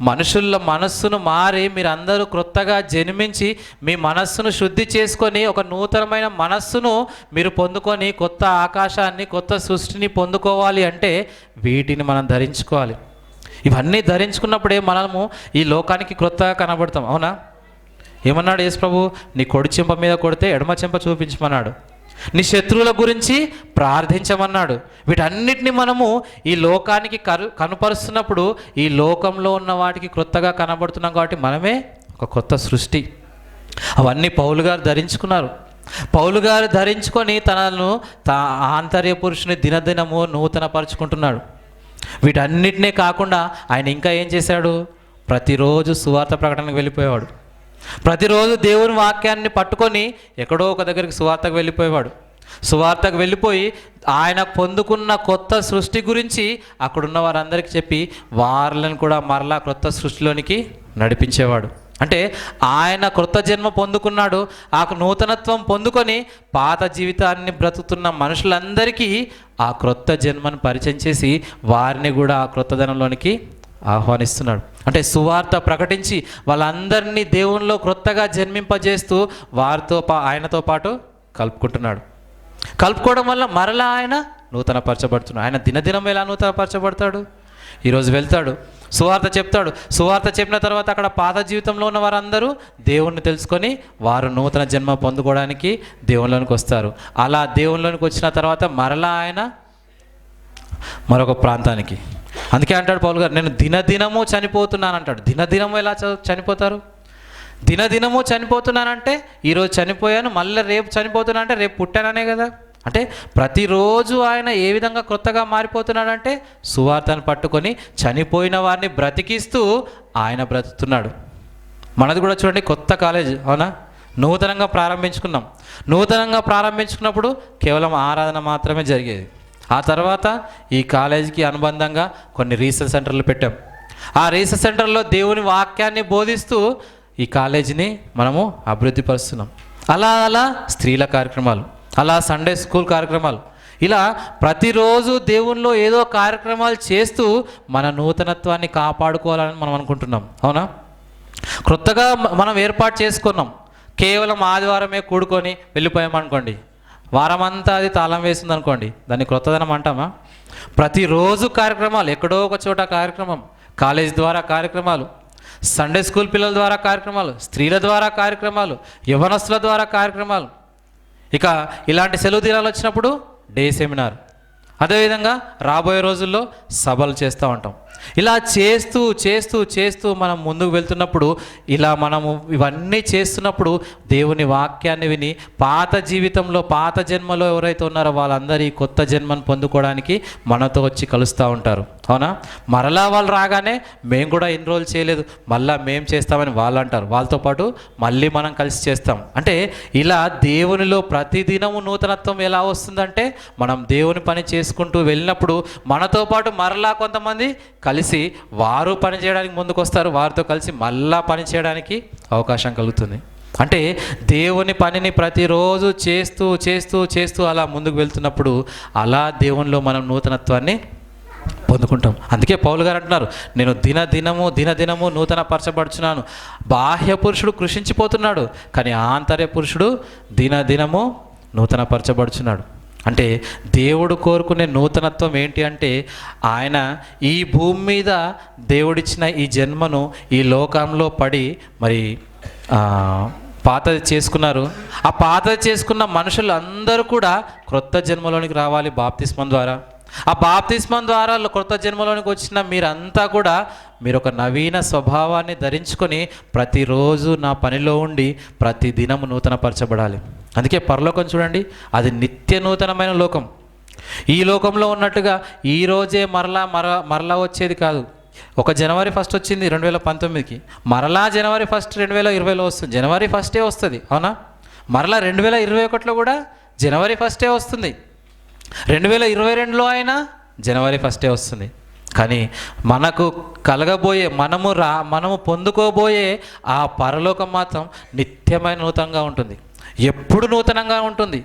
మనుషుల మనస్సును మారి మీరందరూ క్రొత్తగా జన్మించి మీ మనస్సును శుద్ధి చేసుకొని ఒక నూతనమైన మనస్సును మీరు పొందుకొని కొత్త ఆకాశాన్ని, కొత్త సృష్టిని పొందుకోవాలి అంటే వీటిని మనం ధరించుకోవాలి. ఇవన్నీ ధరించుకున్నప్పుడే మనము ఈ లోకానికి క్రొత్తగా కనబడతాం, అవునా? ఏమన్నాడు యేసు ప్రభు? నీ కుడి చెంప మీద కొడితే ఎడమ చెంప చూపించమన్నాడు. నీ శత్రువుల గురించి ప్రార్థించమన్నాడు. వీటన్నిటిని మనము ఈ లోకానికి కనుపరుస్తున్నప్పుడు ఈ లోకంలో ఉన్న వాటికి క్రొత్తగా కనబడుతున్నాం కాబట్టి మనమే ఒక కొత్త సృష్టి. అవన్నీ పౌలు గారు ధరించుకున్నారు. పౌలు గారు ధరించుకొని తనను ఆంతర్య పురుషుని దినదినము నూతనపరుచుకుంటున్నాడు. వీటన్నిటినే కాకుండా ఆయన ఇంకా ఏం చేశాడు? ప్రతిరోజు సువార్త ప్రకటనకు వెళ్ళిపోయేవాడు. ప్రతిరోజు దేవుని వాక్యాన్ని పట్టుకొని ఎక్కడో ఒక దగ్గరికి సువార్తకు వెళ్ళిపోయేవాడు. సువార్తకు వెళ్ళిపోయి ఆయన పొందుకున్న కొత్త సృష్టి గురించి అక్కడున్న వారందరికీ చెప్పి వారిని కూడా మరలా కొత్త సృష్టిలోనికి నడిపించేవాడు. అంటే ఆయన కృత జన్మ పొందుకున్నాడు. ఆ నూతనత్వం పొందుకొని పాత జీవితాన్ని బ్రతుకుతున్న మనుషులందరికీ ఆ క్రొత్త జన్మను పరిచయం చేసి వారిని కూడా ఆ క్రొత్తదనంలోనికి ఆహ్వానిస్తున్నాడు. అంటే సువార్త ప్రకటించి వాళ్ళందరినీ దేవునిలో క్రొత్తగా జన్మింపజేస్తూ వారితో ఆయనతో పాటు కలుపుకుంటున్నాడు. కలుపుకోవడం వల్ల మరలా ఆయన నూతనపరచబడుతున్నాడు. ఆయన దినదినం ఎలా నూతనపరచబడతాడు? ఈరోజు వెళ్తాడు, సువార్త చెప్తాడు. సువార్త చెప్పిన తర్వాత అక్కడ పాత జీవితంలో ఉన్న వారందరూ దేవుణ్ణి తెలుసుకొని వారు నూతన జన్మ పొందుకోవడానికి దేవునిలోనికి వస్తారు. అలా దేవునిలోనికి వచ్చిన తర్వాత మరలా ఆయన మరొక ప్రాంతానికి. అందుకే అంటాడు పౌలు గారు, నేను దినదినము చనిపోతున్నాను అంటాడు. దినదినము ఎలా చనిపోతారు? దినదినము చనిపోతున్నానంటే ఈరోజు చనిపోయాను, మళ్ళీ రేపు చనిపోతున్నా అంటే రేపు పుట్టాననే కదా. అంటే ప్రతిరోజు ఆయన ఏ విధంగా క్రొత్తగా మారిపోతున్నాడంటే సువార్తను పట్టుకొని చనిపోయిన వారిని బ్రతికిస్తూ ఆయన బ్రతుకుతున్నాడు. మనది కూడా చూడండి, కొత్త కాలేజ్, అవునా? నూతనంగా ప్రారంభించుకున్నాం. నూతనంగా ప్రారంభించుకున్నప్పుడు కేవలం ఆరాధన మాత్రమే జరిగేది. ఆ తర్వాత ఈ కాలేజీకి అనుబంధంగా కొన్ని రీసెర్చ్ సెంటర్లు పెట్టాం. ఆ రీసెర్చ్ సెంటర్లో దేవుని వాక్యాన్ని బోధిస్తూ ఈ కాలేజీని మనము అభివృద్ధి పరుస్తున్నాం. అలా అలా స్త్రీల కార్యక్రమాలు, అలా సండే స్కూల్ కార్యక్రమాలు, ఇలా ప్రతిరోజు దేవునిలో ఏదో కార్యక్రమాలు చేస్తూ మన నూతనత్వాన్ని కాపాడుకోవాలని మనం అనుకుంటున్నాం, అవునా? క్రొత్తగా మనం ఏర్పాటు చేసుకున్నాం. కేవలం ఆదివారమే కూడుకొని వెళ్ళిపోయామనుకోండి, వారమంతా అది తాళం వేసింది అనుకోండి, దాన్ని క్రొత్తదనం అంటామా? ప్రతిరోజు కార్యక్రమాలు, ఎక్కడో ఒక చోట కార్యక్రమం, కాలేజ్ ద్వారా కార్యక్రమాలు, సండే స్కూల్ పిల్లల ద్వారా కార్యక్రమాలు, స్త్రీల ద్వారా కార్యక్రమాలు, యవనస్తుల ద్వారా కార్యక్రమాలు, ఇక ఇలాంటి సెలవు దినాలు వచ్చినప్పుడు డే సెమినార్, అదేవిధంగా రాబోయే రోజుల్లో సభలు చేస్తూ ఉంటాం. ఇలా చేస్తూ చేస్తూ చేస్తూ మనం ముందుకు వెళ్తున్నప్పుడు, ఇలా మనము ఇవన్నీ చేస్తున్నప్పుడు దేవుని వాక్యాన్ని విని పాత జీవితంలో పాత జన్మలో ఎవరైతే ఉన్నారో వాళ్ళందరూ ఈ కొత్త జన్మను పొందుకోవడానికి మనతో వచ్చి కలుస్తూ ఉంటారు, అవునా? మరలా వాళ్ళు రాగానే మేము కూడా ఎన్రోల్ చేయలేదు, మళ్ళీ మేము చేస్తామని వాళ్ళు అంటారు. వాళ్ళతో పాటు మళ్ళీ మనం కలిసి చేస్తాం. అంటే ఇలా దేవునిలో ప్రతిదినము నూతనత్వం ఎలా వస్తుందంటే మనం దేవుని పని చేసుకుంటూ వెళ్ళినప్పుడు మనతో పాటు మరలా కొంతమంది కలిసి వారు పని చేయడానికి ముందుకు వస్తారు. వారితో కలిసి మళ్ళా పని చేయడానికి అవకాశం కలుగుతుంది. అంటే దేవుని పనిని ప్రతిరోజు చేస్తూ చేస్తూ చేస్తూ అలా ముందుకు వెళ్తున్నప్పుడు అలా దేవునిలో మనం నూతనత్వాన్ని పొందుకుంటాం. అందుకే పౌలు గారు అంటున్నారు, నేను దినదినము నూతన పరచబడుచున్నాను. బాహ్య పురుషుడు కృషించిపోతున్నాడు, కానీ ఆంతర్య పురుషుడు దినదినము నూతన పరచబడుచున్నాడు. అంటే దేవుడు కోరుకునే నూతనత్వం ఏంటి అంటే, ఆయన ఈ భూమి మీద దేవుడిచ్చిన ఈ జన్మను ఈ లోకంలో పడి మరి పాతది చేసుకున్నారు. ఆ పాతది చేసుకున్న మనుషులు అందరూ కూడా క్రొత్త జన్మలోనికి రావాలి బాప్తిస్మం ద్వారా. ఆ బాప్తిస్మం ద్వారా క్రొత్త జన్మలోనికి వచ్చిన మీరంతా కూడా మీరు ఒక నవీన స్వభావాన్ని ధరించుకొని ప్రతిరోజు నా పనిలో ఉండి ప్రతి దినము నూతనపరచబడాలి. అందుకే పరలోకం చూడండి, అది నిత్య నూతనమైన లోకం. ఈ లోకంలో ఉన్నట్టుగా ఈరోజే మరలా వచ్చేది కాదు. ఒక జనవరి 1 వచ్చింది 2019కి, మరలా జనవరి 1 2020లో వస్తుంది. జనవరి 1 వస్తుంది, అవునా? మరలా 2021లో కూడా జనవరి 1 వస్తుంది. 2022లో అయినా జనవరి 1 వస్తుంది. కానీ మనకు కలగబోయే మనము పొందుకోబోయే ఆ పరలోకం మాత్రం నిత్యమైన నూతనంగా ఉంటుంది, ఎప్పుడు నూతనంగా ఉంటుంది.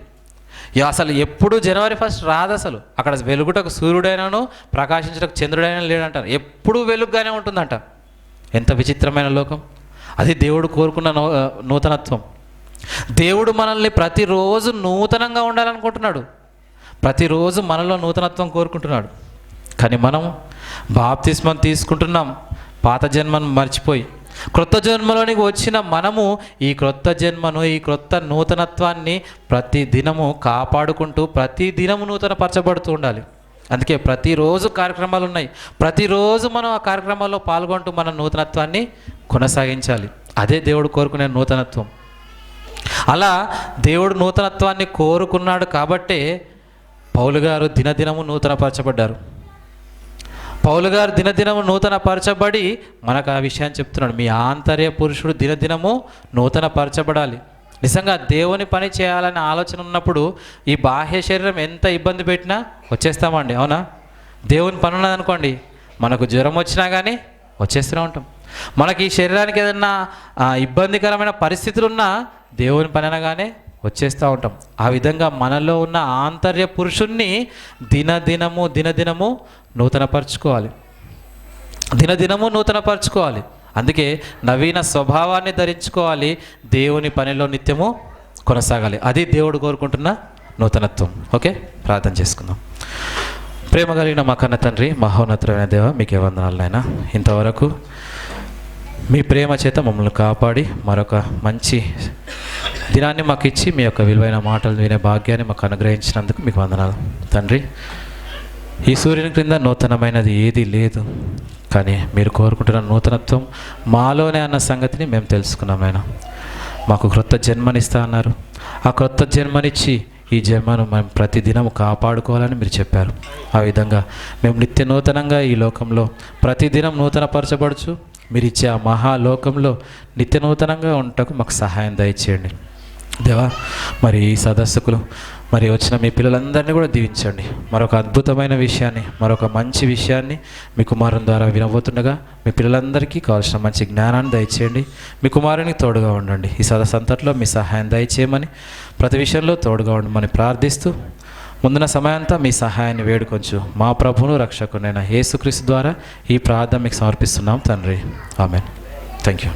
అసలు ఎప్పుడు జనవరి 1 రాదు. అసలు అక్కడ వెలుగుటకు సూర్యుడైనాను, ప్రకాశించటకు చంద్రుడైనా లేడంటారు. ఎప్పుడు వెలుగుగానే ఉంటుందంట. ఎంత విచిత్రమైన లోకం అది! దేవుడు కోరుకున్న నూతనత్వం. దేవుడు మనల్ని ప్రతిరోజు నూతనంగా ఉండాలనుకుంటున్నాడు. ప్రతిరోజు మనలో నూతనత్వం కోరుకుంటున్నాడు. కానీ మనం బాప్తిస్మం తీసుకుంటున్నాం పాత జన్మను మర్చిపోయి. క్రొత్త జన్మలోనికి వచ్చిన మనము ఈ క్రొత్త జన్మను, ఈ క్రొత్త నూతనత్వాన్ని ప్రతి దినము కాపాడుకుంటూ ప్రతి దినము నూతనపరచబడుతూ ఉండాలి. అందుకే ప్రతిరోజు కార్యక్రమాలు ఉన్నాయి. ప్రతిరోజు మనం ఆ కార్యక్రమాల్లో పాల్గొంటూ మన నూతనత్వాన్ని కొనసాగించాలి. అదే దేవుడు కోరుకునే నూతనత్వం. అలా దేవుడు నూతనత్వాన్ని కోరుకున్నాడు కాబట్టే పౌలు గారు దినదినము నూతనపరచబడ్డారు. పౌలు గారు దినదినము నూతనపరచబడి మనకు ఆ విషయాన్ని చెప్తున్నాడు. మీ ఆంతర్య పురుషుడు దినదినము నూతనపరచబడాలి. నిజంగా దేవుని పని చేయాలనే ఆలోచన ఉన్నప్పుడు ఈ బాహ్య శరీరం ఎంత ఇబ్బంది పెట్టినా వచ్చేస్తామండి. అవునా? దేవుని పని ఉన్నదనుకోండి, మనకు జ్వరం వచ్చినా కానీ వచ్చేస్తూనే ఉంటాం. మనకి ఈ శరీరానికి ఏదన్నా ఇబ్బందికరమైన పరిస్థితులు ఉన్నా దేవుని పని అనగానే వచ్చేస్తూ ఉంటాం. ఆ విధంగా మనలో ఉన్న ఆంతర్య పురుషుణ్ణి దినదినము నూతనపరచుకోవాలి. దినదినము నూతనపరచుకోవాలి. అందుకే నవీన స్వభావాన్ని ధరించుకోవాలి. దేవుని పనిలో నిత్యము కొనసాగాలి. అది దేవుడు కోరుకుంటున్న నూతనత్వం. ఓకే, ప్రార్థన చేసుకుందాం. ప్రేమ కలిగిన మా కన్న తండ్రి, మహోన్నతమైన దేవ, మీకే వందనాలు నాయనా. ఇంతవరకు మీ ప్రేమ చేత మమ్మల్ని కాపాడి మరొక మంచి దినాన్ని మాకు ఇచ్చి మీ యొక్క విలువైన మాటలు వినే భాగ్యాన్ని మాకు అనుగ్రహించినందుకు మీకు వందనాలు తండ్రి. ఈ సూర్యుని క్రింద నూతనమైనది ఏది లేదు, కానీ మీరు కోరుకుంటున్న నూతనత్వం మాలోనే అన్న సంగతిని మేము తెలుసుకున్నాం ఆయన. మాకు క్రొత్త జన్మనిస్తా అన్నారు. ఆ క్రొత్త జన్మనిచ్చి ఈ జన్మను మేము ప్రతిదినం కాపాడుకోవాలని మీరు చెప్పారు. ఆ విధంగా మేము నిత్య నూతనంగా ఈ లోకంలో ప్రతిదినం నూతనపరచబడుచు మీరు ఇచ్చే ఆ మహాలోకంలో నిత్య నూతనంగా ఉండటకు మాకు సహాయం దయచేయండి దేవా. మరి ఈ సదస్సుకులు మరి వచ్చిన మీ పిల్లలందరినీ కూడా దీవించండి. మరొక అద్భుతమైన విషయాన్ని, మరొక మంచి విషయాన్ని మీ కుమారుని ద్వారా వినబోతుండగా మీ పిల్లలందరికీ కావాల్సిన మంచి జ్ఞానాన్ని దయచేయండి. మీ కుమారునికి తోడుగా ఉండండి. ఈ సదస్సు అంతట్లో మీ సహాయం దయచేయమని, ప్రతి విషయంలో తోడుగా ఉండమని ప్రార్థిస్తూ ముందున సమయంతా మీ సహాయాన్ని వేడుకొంచు మా ప్రభువును రక్షకునైన యేసుక్రీస్తు ద్వారా ఈ ప్రార్థన మీకు సమర్పిస్తున్నాం తండ్రి. ఆమేన్. Thank you.